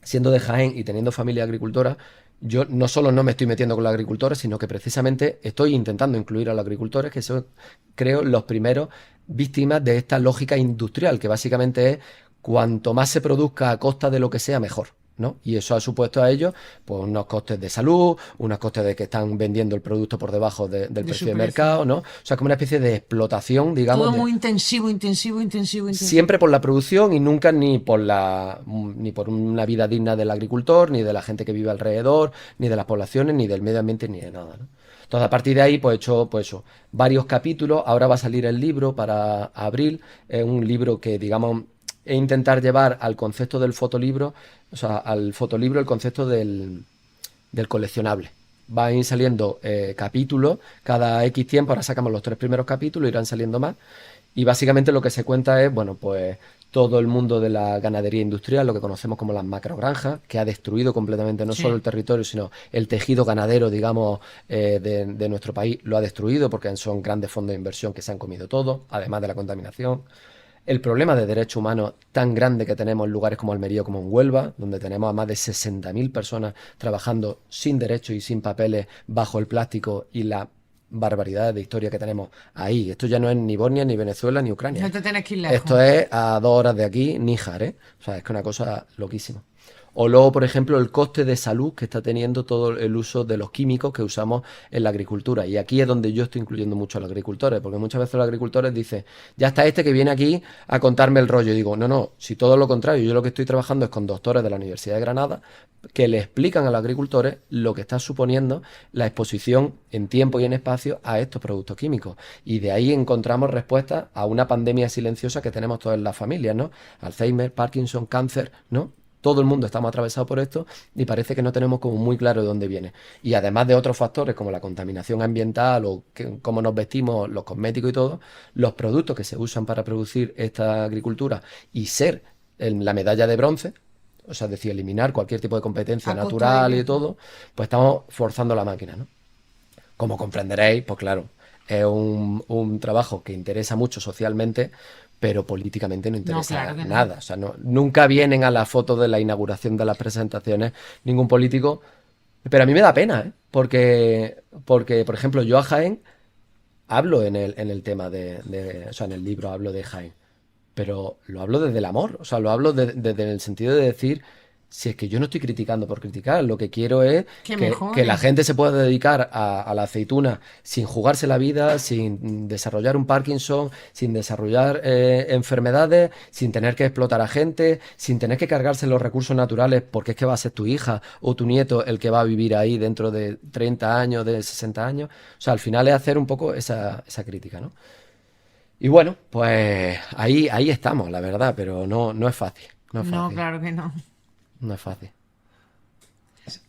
siendo de Jaén y teniendo familia agricultora, yo no solo no me estoy metiendo con los agricultores, sino que precisamente estoy intentando incluir a los agricultores, que son, creo, los primeros víctimas de esta lógica industrial, que básicamente es cuanto más se produzca a costa de lo que sea, mejor, ¿no? Y eso ha supuesto a ellos pues unos costes de salud, unos costes de que están vendiendo el producto por debajo del precio de mercado, ¿no? O sea, como una especie de explotación, digamos. Todo muy intensivo, intensivo, intensivo, intensivo. Siempre por la producción y nunca ni por una vida digna del agricultor, ni de la gente que vive alrededor, ni de las poblaciones, ni del medio ambiente, ni de nada, ¿no? Entonces, a partir de ahí, pues he hecho pues eso, varios capítulos. Ahora va a salir el libro para abril. Es un libro que, digamos, es intentar llevar al concepto del fotolibro, o sea, al fotolibro el concepto del coleccionable. Va a ir saliendo capítulos cada X tiempo. Ahora sacamos los 3 primeros capítulos, irán saliendo más. Y básicamente lo que se cuenta es, bueno, pues todo el mundo de la ganadería industrial, lo que conocemos como las macrogranjas, que ha destruido completamente no solo el territorio, sino el tejido ganadero, digamos, de nuestro país, lo ha destruido porque son grandes fondos de inversión que se han comido todo, además de la contaminación. El problema de derechos humanos tan grande que tenemos en lugares como Almería, como en Huelva, donde tenemos a más de 60.000 personas trabajando sin derechos y sin papeles bajo el plástico y la barbaridad de historia que tenemos ahí. Esto ya no es ni Bosnia, ni Venezuela, ni Ucrania. No te tienes que ir lejos. Esto es a 2 horas de aquí, Níjar, ¿eh? O sea, es que una cosa loquísima. O luego, por ejemplo, el coste de salud que está teniendo todo el uso de los químicos que usamos en la agricultura. Y aquí es donde yo estoy incluyendo mucho a los agricultores, porque muchas veces los agricultores dicen, ya está este que viene aquí a contarme el rollo. Y digo, no, si todo lo contrario, yo lo que estoy trabajando es con doctores de la Universidad de Granada que le explican a los agricultores lo que está suponiendo la exposición en tiempo y en espacio a estos productos químicos. Y de ahí encontramos respuestas a una pandemia silenciosa que tenemos todas las familias, ¿no? Alzheimer, Parkinson, cáncer, ¿no? Todo el mundo estamos atravesados por esto y parece que no tenemos como muy claro de dónde viene. Y además de otros factores como la contaminación ambiental o cómo nos vestimos, los cosméticos y todo, los productos que se usan para producir esta agricultura y ser la medalla de bronce, o sea, es decir, eliminar cualquier tipo de competencia natural y todo, pues estamos forzando la máquina, ¿no? Como comprenderéis, pues claro, es un trabajo que interesa mucho socialmente, pero políticamente no interesa nada. O sea, nunca vienen a la foto de la inauguración de las presentaciones ningún político. Pero a mí me da pena, ¿eh? Porque por ejemplo, yo a Jaén hablo en el tema o sea, en el libro hablo de Jaén, pero lo hablo desde el amor. O sea, lo hablo desde el sentido de decir, si es que yo no estoy criticando por criticar, lo que quiero es que la gente se pueda dedicar a la aceituna sin jugarse la vida, sin desarrollar un Parkinson, sin desarrollar enfermedades, sin tener que explotar a gente, sin tener que cargarse los recursos naturales porque es que va a ser tu hija o tu nieto el que va a vivir ahí dentro de 30 años, de 60 años. O sea, al final es hacer un poco esa crítica, ¿no? Y bueno, pues ahí estamos, la verdad, pero no es fácil. No, claro que no. No es fácil.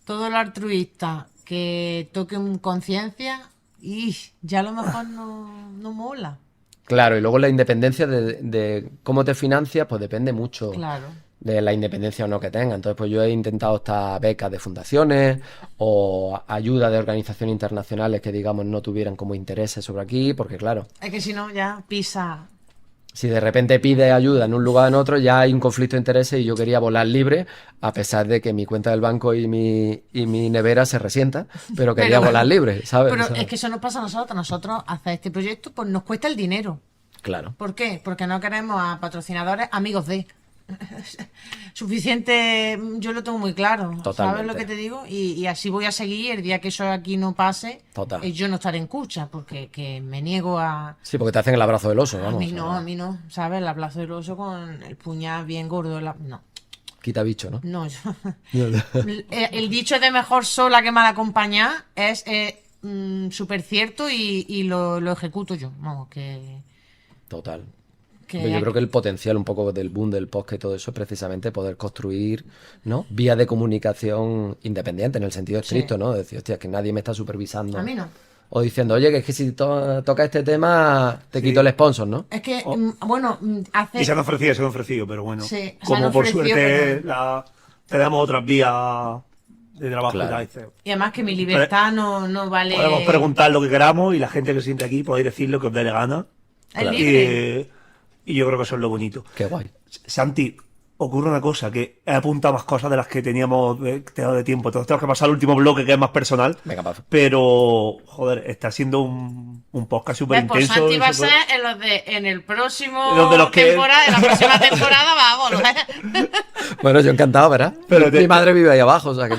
Todo el altruista que toque un conciencia y ya a lo mejor no mola. Claro, y luego la independencia de cómo te financias, pues depende mucho Claro. de la independencia o no que tenga. Entonces, pues yo he intentado estas becas de fundaciones o ayuda de organizaciones internacionales que, digamos, no tuvieran como intereses sobre aquí, porque claro. Es que si no, ya pisa. Si de repente pides ayuda en un lugar o en otro, ya hay un conflicto de intereses y yo quería volar libre, a pesar de que mi cuenta del banco y mi nevera se resienta, pero quería Pero- volar libre, ¿sabes? Pero O sea, es que eso nos pasa a nosotros. Nosotros hacer este proyecto pues nos cuesta el dinero. claro, ¿Por qué? Porque no queremos a patrocinadores amigos de. Suficiente, yo lo tengo muy claro. ¿Sabes Totalmente. lo que te digo? Y así voy a seguir. El día que eso aquí no pase, Total. yo no estaré en Cucha, porque que me niego a. sí, porque te hacen el abrazo del oso, A vamos. mí o no, sea, a mí no. ¿Sabes? El abrazo del oso con el puñal bien gordo. No, quita bicho, ¿no? no. El dicho de mejor sola que mal acompañada es súper cierto y lo ejecuto yo. Vamos, Total. que Yo creo que el potencial un poco del boom del podcast y todo eso es precisamente poder construir, ¿no? Vías de comunicación independiente en el sentido estricto, ¿no? Decir, hostia, que nadie me está supervisando. A mí no. O diciendo, oye, que es que si toca este tema, te quito el sponsor, ¿no? Es que, Oh. bueno, hace. Y se han ofrecido, pero bueno. Sí, se han como por ofrecido, suerte pero- tenemos otras vías de trabajo Claro. y tal, dice, Y además que mi libertad no vale. podemos preguntar lo que queramos y la gente que se siente aquí podéis decir lo que os dé la gana. Es Claro. libre. Y yo creo que eso es lo bonito. Qué guay. Santi, ocurre una cosa, que he apuntado más cosas de las que teníamos de tiempo. Entonces tenemos que pasar al último bloque que es más personal. Venga, Paz. Pero, joder, está siendo un podcast súper Pues intenso. Santi va a ser en el próximo Los de los que- temporada, en la próxima temporada va a volver. Bueno, yo encantado, ¿verdad? Pero Mi madre vive ahí abajo, o sea que...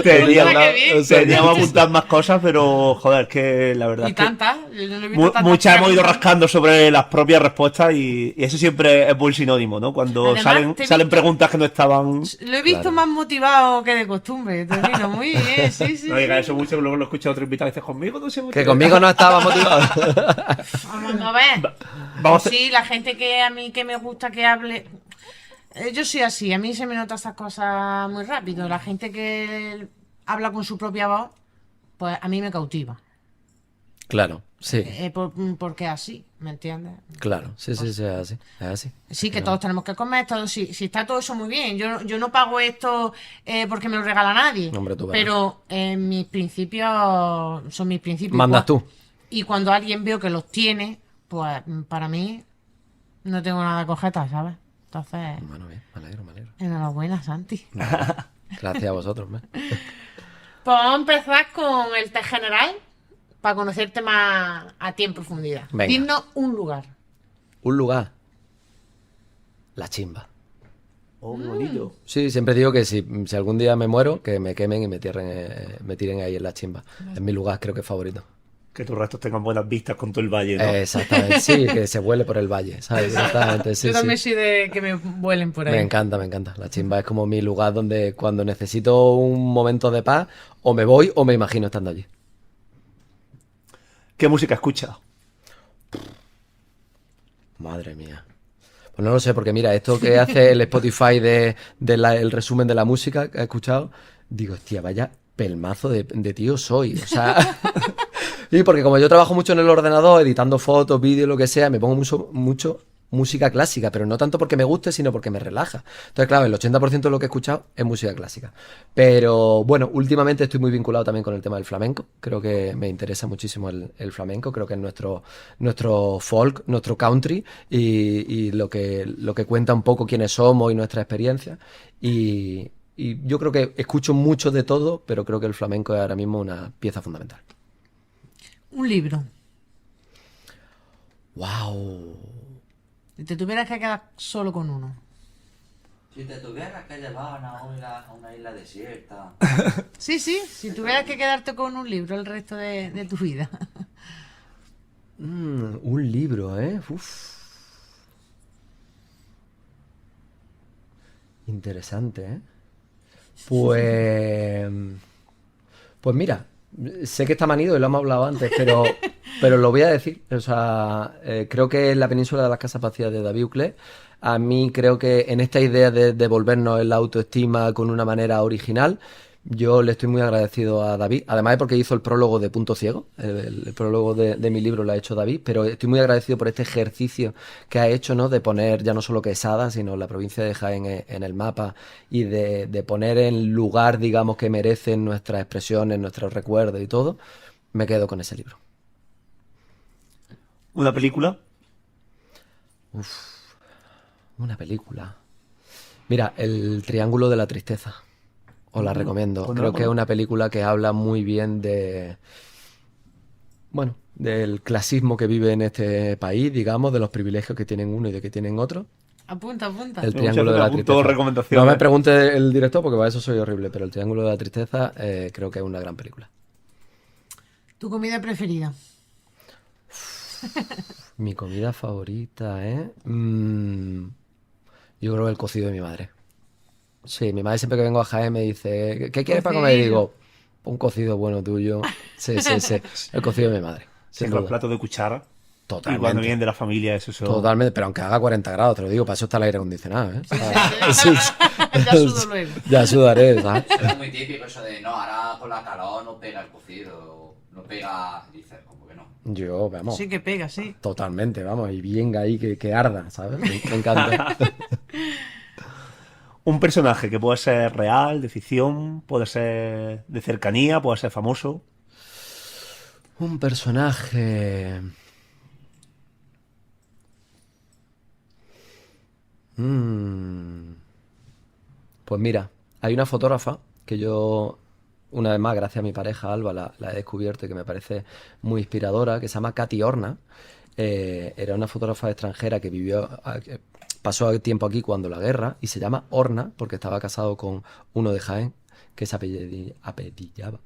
Teníamos, Mira qué bien. o sea, teníamos apuntar más cosas, pero, joder, es que la verdad Y es que tantas. Yo no he visto tantas muchas hemos ido preguntas. rascando sobre las propias respuestas y eso siempre es buen sinónimo, ¿no? Cuando Además, salen, te he salen visto- preguntas que no estaban... Lo he visto Claro. más motivado que de costumbre, Torino. Muy bien, sí, sí. No digas sí. eso mucho, luego lo escucha otro invitado y dices, conmigo no se motiva". Que conmigo no estaba motivado. Vamos a ver. Vamos a- Sí, la gente que a mí que me gusta que hable. Yo soy así, a mí se me notan esas cosas muy rápido. La gente que habla con su propia voz, pues a mí me cautiva. Claro, sí, Porque es así, ¿me entiendes? claro. Sí, sí, sí, es así. Es así. Sí, que todos tenemos que comer, todo, si está todo eso muy bien. Yo no pago esto porque me lo regala nadie. Hombre, tú verás. Pero mis principios son mis principios. Mandas tú. Y cuando alguien veo que los tiene, pues para mí no tengo nada que objetar, ¿sabes? Entonces, Bueno, bien, me alegro, me alegro. enhorabuena, Santi. Gracias a vosotros, ¿ves? Pues vamos a empezar con el test general para conocerte más a ti en profundidad. Venga. Dinos un lugar. Un lugar. La chimba. Oh, qué bonito. Sí, siempre digo que si algún día me muero, que me quemen y me tiren ahí en la chimba. Es mi lugar, creo que favorito. Que tus restos tengan buenas vistas con todo el valle, ¿no? Exactamente, sí, que se vuele por el valle, ¿sabes? Exactamente, sí, Yo también sí. soy de que me vuelen por ahí. Me encanta, me encanta. La chimba es como mi lugar donde cuando necesito un momento de paz, o me voy o me imagino estando allí. ¿Qué música escuchas? Madre mía. Pues no lo sé, porque mira, esto que hace el Spotify el resumen de la música que he escuchado, digo, hostia, vaya pelmazo de tío soy. O sea, y porque como yo trabajo mucho en el ordenador, editando fotos, vídeos, lo que sea, me pongo mucho música clásica, pero no tanto porque me guste, sino porque me relaja. Entonces, claro, el 80% de lo que he escuchado es música clásica. Pero bueno, últimamente estoy muy vinculado también con el tema del flamenco. Creo que me interesa muchísimo el flamenco. Creo que es nuestro folk, nuestro country y lo que cuenta un poco quiénes somos y nuestra experiencia. Y yo creo que escucho mucho de todo, pero creo que el flamenco es ahora mismo una pieza fundamental. Un libro. ¡Wow! Si te tuvieras que quedar solo con uno. Si te tuvieras que llevar a una isla desierta. Sí, si tuvieras que quedarte con un libro el resto de tu vida. Un libro, ¿eh? Uf. Interesante, ¿eh? Pues mira, sé que está manido y lo hemos hablado antes, pero lo voy a decir. O sea, creo que La península de las casas vacías de David Uclés, a mí creo que en esta idea de devolvernos la autoestima con una manera original, yo le estoy muy agradecido a David, además de porque hizo el prólogo de Punto Ciego, el prólogo de mi libro lo ha hecho David, pero estoy muy agradecido por este ejercicio que ha hecho, ¿no? De poner ya no solo Quesada, sino la provincia de Jaén en el mapa y de poner en lugar, digamos, que merecen nuestras expresiones, nuestros recuerdos y todo. Me quedo con ese libro. ¿Una película? Una película. Mira, El Triángulo de la Tristeza. Os la recomiendo. Pues no la Creo que es conozco. una película que habla muy bien de, bueno, del clasismo que vive en este país, digamos, de los privilegios que tienen uno y de que tienen otro. Apunta, apunta. El Muchas Triángulo de veces la apunto Tristeza. recomendaciones. No me pregunte el director porque para eso soy horrible, pero El Triángulo de la Tristeza creo que es una gran película. ¿Tu comida preferida? Mi comida favorita, ¿eh? Yo creo que el cocido de mi madre. Sí, mi madre siempre que vengo a Jaén me dice, ¿qué quieres para comer? Y Cocido. digo, un cocido bueno tuyo. Sí, sí, sí. El cocido de mi madre, sin Siempre los duda. platos de cuchara. Y cuando Totalmente. vienen de la familia, eso son... Totalmente, pero aunque haga 40 grados, te lo digo, para eso está el aire acondicionado, ¿eh? Ya sudo luego. Ya sudaré, ¿sabes? Es muy típico eso de, no, ahora con la calor no pega el cocido, no pega, dices, como que no. Yo, vamos, Sí que pega, sí. totalmente, vamos, y venga ahí que arda, ¿sabes? Me encanta. Un personaje que puede ser real, de ficción, puede ser de cercanía, puede ser famoso. Un personaje... Mm. Pues mira, hay una fotógrafa que yo, una vez más, gracias a mi pareja Alba, la he descubierto y que me parece muy inspiradora, que se llama Katy Horna. Era una fotógrafa extranjera que pasó tiempo aquí cuando la guerra y se llama Horna porque estaba casado con uno de Jaén que se apellidaba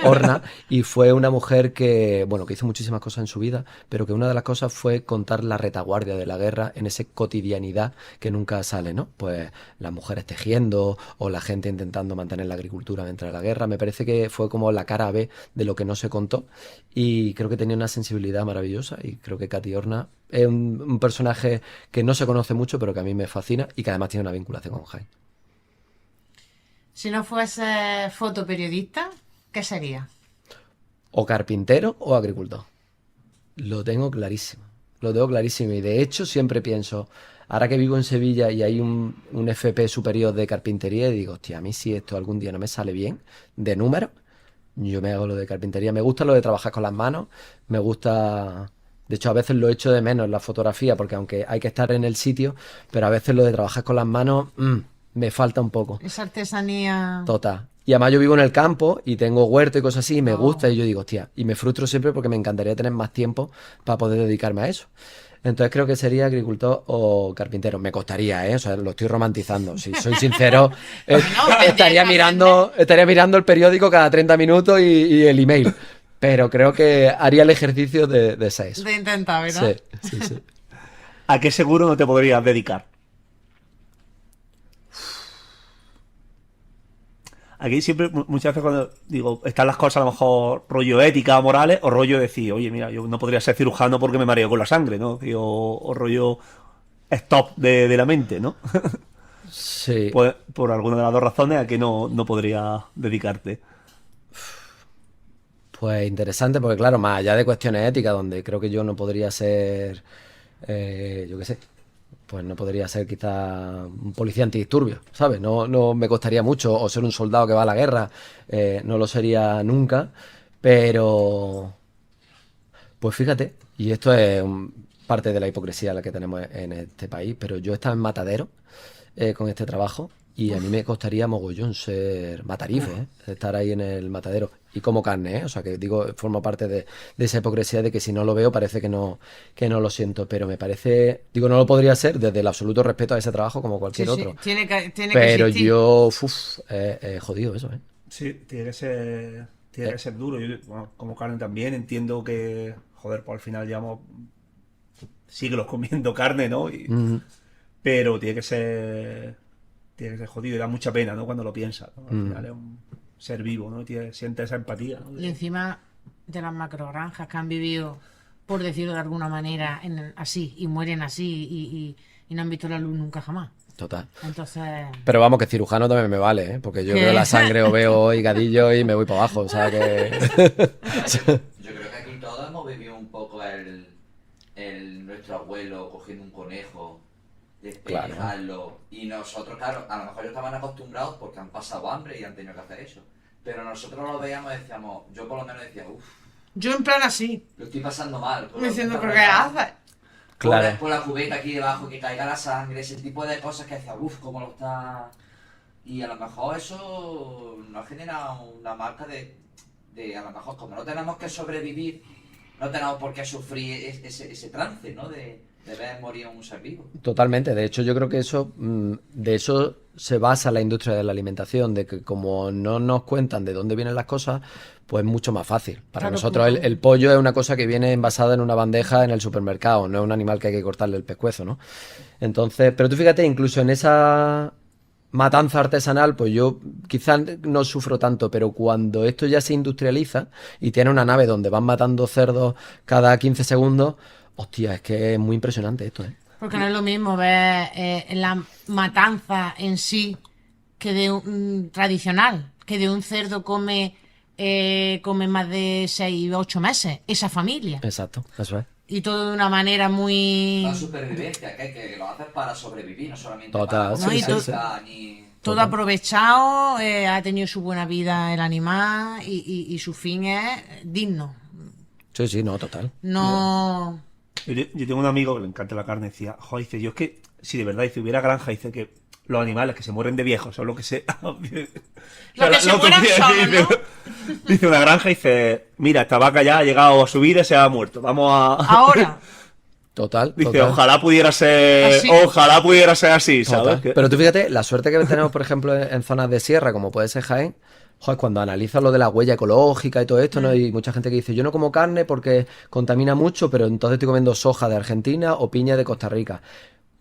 Horna, y fue una mujer que, bueno, que hizo muchísimas cosas en su vida, pero que una de las cosas fue contar la retaguardia de la guerra en esa cotidianidad que nunca sale, ¿no? Pues las mujeres tejiendo o la gente intentando mantener la agricultura mientras la guerra. Me parece que fue como la cara B de lo que no se contó y creo que tenía una sensibilidad maravillosa y creo que Katy Horna es un personaje que no se conoce mucho, pero que a mí me fascina y que además tiene una vinculación con Jaén. Si no fuese fotoperiodista, ¿qué sería? O carpintero o agricultor. Lo tengo clarísimo. Lo tengo clarísimo. Y de hecho siempre pienso, ahora que vivo en Sevilla y hay un FP superior de carpintería, y digo, hostia, a mí si esto algún día no me sale bien, de número, yo me hago lo de carpintería. Me gusta lo de trabajar con las manos, me gusta... De hecho, a veces lo echo de menos en la fotografía, porque aunque hay que estar en el sitio, pero a veces lo de trabajar con las manos, me falta un poco. Esa artesanía. Total. Y además yo vivo en el campo y tengo huerto y cosas así y me Oh. gusta y yo digo, hostia, y me frustro siempre porque me encantaría tener más tiempo para poder dedicarme a eso. Entonces creo que sería agricultor o carpintero. Me costaría, ¿eh? O sea, lo estoy romantizando. Si soy sincero, estaría mirando el periódico cada 30 minutos y el email. Pero creo que haría el ejercicio de ser eso. De intentar, ¿verdad? Sí, sí, sí. ¿A qué seguro no te podrías dedicar? Aquí siempre, muchas veces cuando digo, están las cosas a lo mejor rollo ética o morales, o rollo decir, oye, mira, yo no podría ser cirujano porque me mareo con la sangre, ¿no? O rollo stop de la mente, ¿no? Sí. Pues por alguna de las dos razones a que no podría dedicarte. Pues interesante, porque claro, más allá de cuestiones éticas, donde creo que yo no podría ser, yo qué sé, pues no podría ser quizá un policía antidisturbios, ¿sabes? No me costaría mucho, o ser un soldado que va a la guerra, no lo sería nunca, pero pues fíjate, y esto es parte de la hipocresía la que tenemos en este país, pero yo estaba en Matadero con este trabajo y a mí me costaría mogollón ser matarife, estar ahí en el matadero y como carne, ¿eh? O sea que digo, formo parte de esa hipocresía de que si no lo veo parece que no lo siento, pero me parece, digo, no lo podría ser desde el absoluto respeto a ese trabajo como Sí, cualquier sí. otro, Tiene que pero existir. yo, jodido eso, ¿eh? Sí, tiene que ser duro. Yo, bueno, como carne también, entiendo que, joder, pues al final llevamos siglos comiendo carne, ¿no? Pero tiene que ser jodido y da mucha pena, ¿no? Cuando lo piensas, ¿no? Al final es un ser vivo, ¿no? Siente esa empatía, ¿no? Y encima de las macrogranjas que han vivido, por decirlo de alguna manera, así, y mueren así, y no han visto la luz nunca jamás. Total. Entonces, Pero vamos, que cirujano también me vale, ¿eh? Porque yo ¿Qué? veo la sangre o veo higadillo y me voy para abajo, o sea que... Yo creo que aquí todos hemos vivido un poco nuestro abuelo cogiendo un conejo, despellejarlo, y nosotros, claro, a lo mejor ellos estaban acostumbrados porque han pasado hambre y han tenido que hacer eso. Pero nosotros lo veíamos y decíamos, yo por lo menos decía, uff, yo en plan así, lo estoy pasando mal. me diciendo, ¿pero qué haces? Claro. Por la cubeta aquí debajo, que caiga la sangre, ese tipo de cosas que decía, uff, cómo lo está... Y a lo mejor eso nos genera una marca de a lo mejor, como no tenemos que sobrevivir, no tenemos por qué sufrir ese trance, ¿no? De ver morir a un ser vivo. Totalmente. De hecho, yo creo que de eso se basa la industria de la alimentación, de que como no nos cuentan de dónde vienen las cosas, pues es mucho más fácil. Para Claro, nosotros el pollo es una cosa que viene envasada en una bandeja en el supermercado, no es un animal que hay que cortarle el pescuezo, ¿no? Entonces, pero tú fíjate, incluso en esa matanza artesanal, pues yo quizás no sufro tanto, pero cuando esto ya se industrializa y tiene una nave donde van matando cerdos cada 15 segundos, hostia, es que es muy impresionante esto, ¿eh? Porque no es lo mismo ver la matanza en sí que de un tradicional, que de un cerdo come más de 6 o 8 meses, esa familia. Exacto, eso es. Y todo de una manera muy... La supervivencia, que lo haces para sobrevivir, no solamente Total, para sí, No, y sí, to- sí. ni... Todo aprovechado, ha tenido su buena vida el animal y su fin es digno. Sí, sí, no, total. No... Yo tengo un amigo que le encanta la carne, decía, joder, dice, yo es que, si de verdad, dice, hubiera granja, dice que los animales que se mueren de viejos son lo que se... Lo que se mueran solos, ¿no? Dice una granja, dice, mira, esta vaca ya ha llegado a su vida y se ha muerto, vamos a... Ahora, Total, Dice, total. ojalá pudiera ser así, ¿sabes? Total. Que- Pero tú fíjate, la suerte que tenemos, por ejemplo, en zonas de sierra, como puede ser Jaén, joder, cuando analizas lo de la huella ecológica y todo esto, ¿no? Hay mucha gente que dice, yo no como carne porque contamina mucho, pero entonces estoy comiendo soja de Argentina o piña de Costa Rica.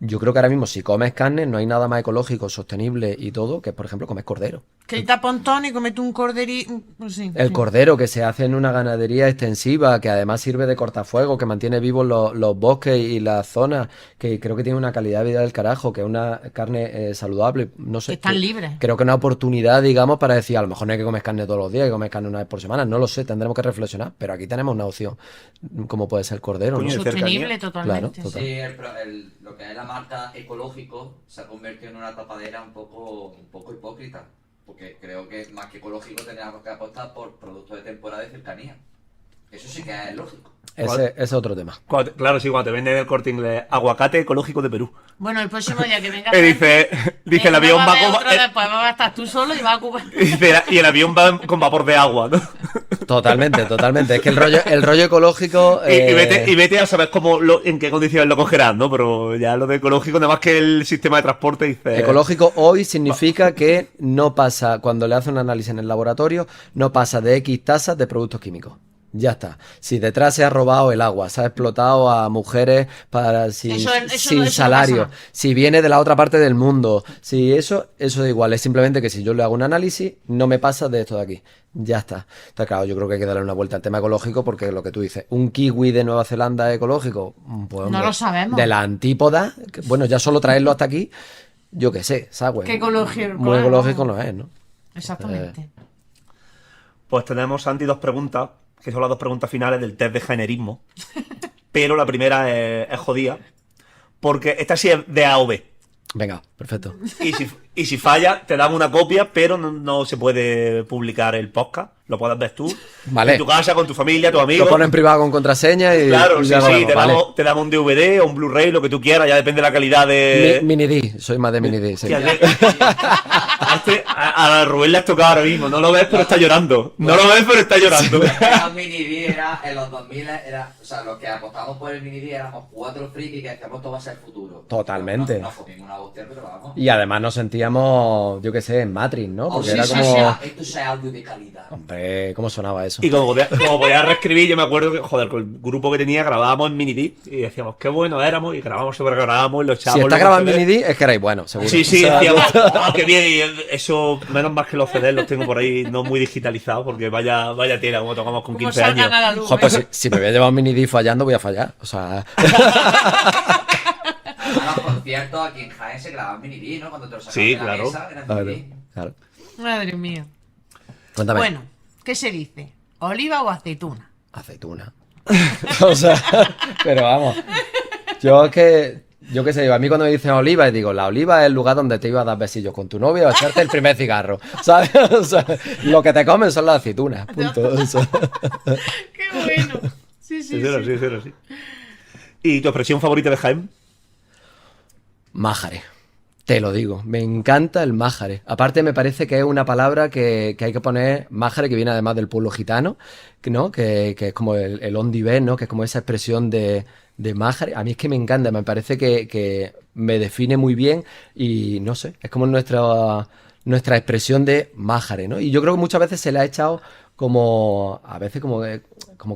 Yo creo que ahora mismo, si comes carne, no hay nada más ecológico, sostenible y todo, que por ejemplo comer cordero. que el tapontón y comete un corderito... Pues sí, El sí. cordero que se hace en una ganadería extensiva, que además sirve de cortafuego, que mantiene vivos los bosques y las zonas, que creo que tiene una calidad de vida del carajo, que es una carne saludable, no sé. Que están que- libres. Creo que es una oportunidad, digamos, para decir, a lo mejor no hay que comer carne todos los días, hay que comer carne una vez por semana, no lo sé, tendremos que reflexionar, pero aquí tenemos una opción, como puede ser el cordero, ¿no? Coño, de Sostenible cercanía. totalmente. Claro, total. Sí, lo que es la marca ecológico se ha convertido en una tapadera un poco hipócrita. Porque creo que más que ecológico tendríamos que apostar por productos de temporada y cercanía. Eso sí que es lógico. Ese es otro tema. Claro, sí, cuando te venden el Corte Inglés, aguacate ecológico de Perú. Bueno, el próximo día que venga... Dice el avión va con... Después va a estar tú solo y va a ocupar... y el avión va con vapor de agua, ¿no? Totalmente, totalmente. Es que el rollo ecológico... Y vete a saber en qué condiciones lo cogerán, ¿no? Pero ya lo de ecológico, nada más que el sistema de transporte dice... Ecológico hoy significa que no pasa, cuando le hacen un análisis en el laboratorio, no pasa de X tasas de productos químicos. Ya está. Si detrás se ha robado el agua, se ha explotado a mujeres sin Eso sin no salario, pasa. si viene de la otra parte del mundo, si eso da igual. Es simplemente que si yo le hago un análisis, no me pasa de esto de aquí. Ya está. Está claro, yo creo que hay que darle una vuelta al tema ecológico porque lo que tú dices, un kiwi de Nueva Zelanda ecológico, pues, hombre, No lo sabemos. de la antípoda, bueno, ya solo traerlo hasta aquí, yo qué sé, ¿sabes? Qué ecológico, Muy claro. ecológico no es, ¿no? Exactamente. Pues tenemos, Santi, dos preguntas, que son las dos preguntas finales del test de generismo. Pero la primera es jodida, porque esta sí es de A o B. Venga, perfecto. Y si falla, te damos una copia, pero no se puede publicar el podcast. Lo puedes ver tú. Vale. En tu casa, con tu familia, tus amigos. Lo pones en privado con contraseña y Claro, y sí, ya lo sí. vemos, vale. Te damos un DVD o un Blu-ray, lo que tú quieras, ya depende de la calidad de... Mini D, soy más de Mini D, sí. A Rubén le has tocado ahora mismo. No lo ves, pero está llorando. No lo ves, pero está llorando. El mini D era, en los 2000 era, o sea, los que apostamos por el mini D éramos 4 frikis que decíamos esto va a ser el futuro. Totalmente. No fomos una hostia, pero vamos. Y además nos sentíamos, yo qué sé, en Matrix, ¿no? Porque sí, era sí, como... sí, esto sea audio de calidad. Hombre, ¿cómo sonaba eso? Y como podía reescribir, yo me acuerdo que, joder, con el grupo que tenía grabábamos en mini D y decíamos qué bueno éramos y grabábamos, sobregrabábamos y lo Si echábamos. está los grabado en CDs. Mini D, es que erais buenos, seguro. Sí, sí, O sea, decíamos, oh, qué bien, y eso, menos más que los CDs los tengo por ahí no muy digitalizados, porque vaya tela, como tocamos con Como 15 salgan años. a la luz. Joder, pues si me voy a llevar un Mini D fallando, voy a fallar. O sea... A los conciertos aquí en Jaén se grababan mini D, ¿no? Cuando te lo sacaban Sí, de la claro. mesa, eran Claro, mini D. claro. Madre mía. Cuéntame. Bueno, ¿qué se dice? ¿Oliva o aceituna? Aceituna. O sea, pero vamos. Yo qué sé, yo, a mí cuando me dicen oliva, digo, la oliva es el lugar donde te iba a dar besillos con tu novia o echarte el primer cigarro, ¿sabes? O sea, lo que te comen son las aceitunas, punto. O sea, ¡Qué bueno! Sí, sí, Eso era sí. así, eso era así. ¿Y tu expresión favorita de Jaén? Májare. Te lo digo, me encanta el májare. Aparte me parece que es una palabra que hay que poner, májare, que viene además del pueblo gitano, ¿no? Que es como el ondivé, ¿no? Que es como esa expresión de májare. A mí es que me encanta, me parece que me define muy bien y no sé, es como nuestra expresión de májare, ¿no? Y yo creo que muchas veces se le ha echado como, a veces como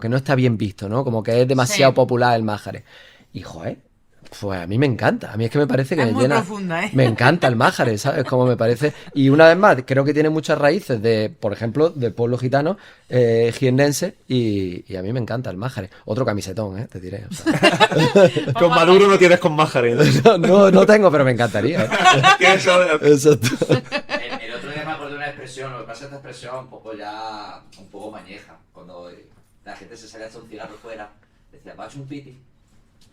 que no está bien visto, ¿no? Como que es demasiado Sí. popular el májare. Y joder, pues a mí me encanta, a mí es que me parece que Es me muy llena, profunda, ¿eh? me encanta el májare, ¿sabes? Como me parece, y una vez más, creo que tiene muchas raíces de, por ejemplo, del pueblo gitano, jiennense, y a mí me encanta el májare. Otro camisetón, ¿eh? Te diré. O sea. Con Maduro no tienes con Májare, ¿no? No tengo, pero me encantaría. ¿eh? Tienes eso- Exacto. El otro día me acordé de una expresión, lo que pasa es que esta expresión un poco ya, un poco mañeja. Cuando la gente se salía a echar un cigarro fuera, decía, va a un piti,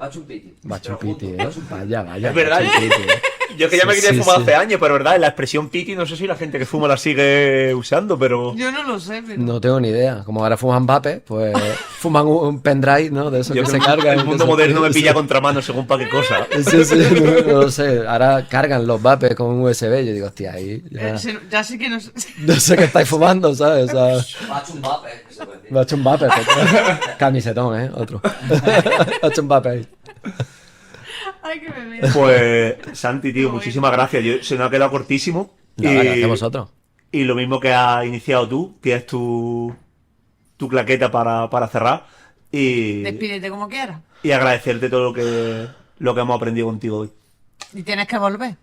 va a un piti. Machumpiti, Pero ¿eh? juntos, va a chupiti. Vaya, Es verdad. Machumpiti, ¿eh? Yo que ya me Sí, quité sí, fumar sí. hace años, pero verdad, la expresión piti no sé si la gente que fuma la sigue usando, pero... Yo no lo sé, pero. No tengo ni idea. Como ahora fuman vape, pues fuman un pendrive, ¿no? De eso Yo que creo se carga. el mundo moderno me pilla contramano según para qué cosa. Sí, sí, no lo sé. Ahora cargan los vapes con un USB. Yo digo, hostia, ahí ya, Ya sé que no sé. no sé qué estáis fumando, ¿sabes? O sea, Va a un vape, que se puede decir. me ha hecho un vape. Pues, camisetón, ¿eh? Otro. Me ha hecho un vape ahí. Ay, que me veo. Pues, Santi, tío, Qué muchísimas gracias. Se nos ha quedado cortísimo. Nada, gracias a vosotros. Y lo mismo que has iniciado tú, tienes tu claqueta para cerrar. Y Despídete como quieras. agradecerte todo lo que hemos aprendido contigo hoy. Y tienes que volver.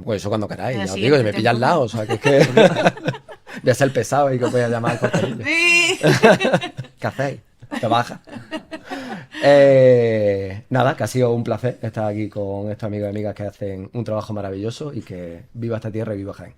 Pues eso cuando queráis, En la ya os digo, y me siguiente pilla al lado. O sea, que es que. Voy a ser el pesado y que os voy a llamar al corterillo. Sí. ¿Qué hacéis? ¿Te baja? Nada, que ha sido un placer estar aquí con estos amigos y amigas que hacen un trabajo maravilloso y que viva esta tierra y viva Jaén.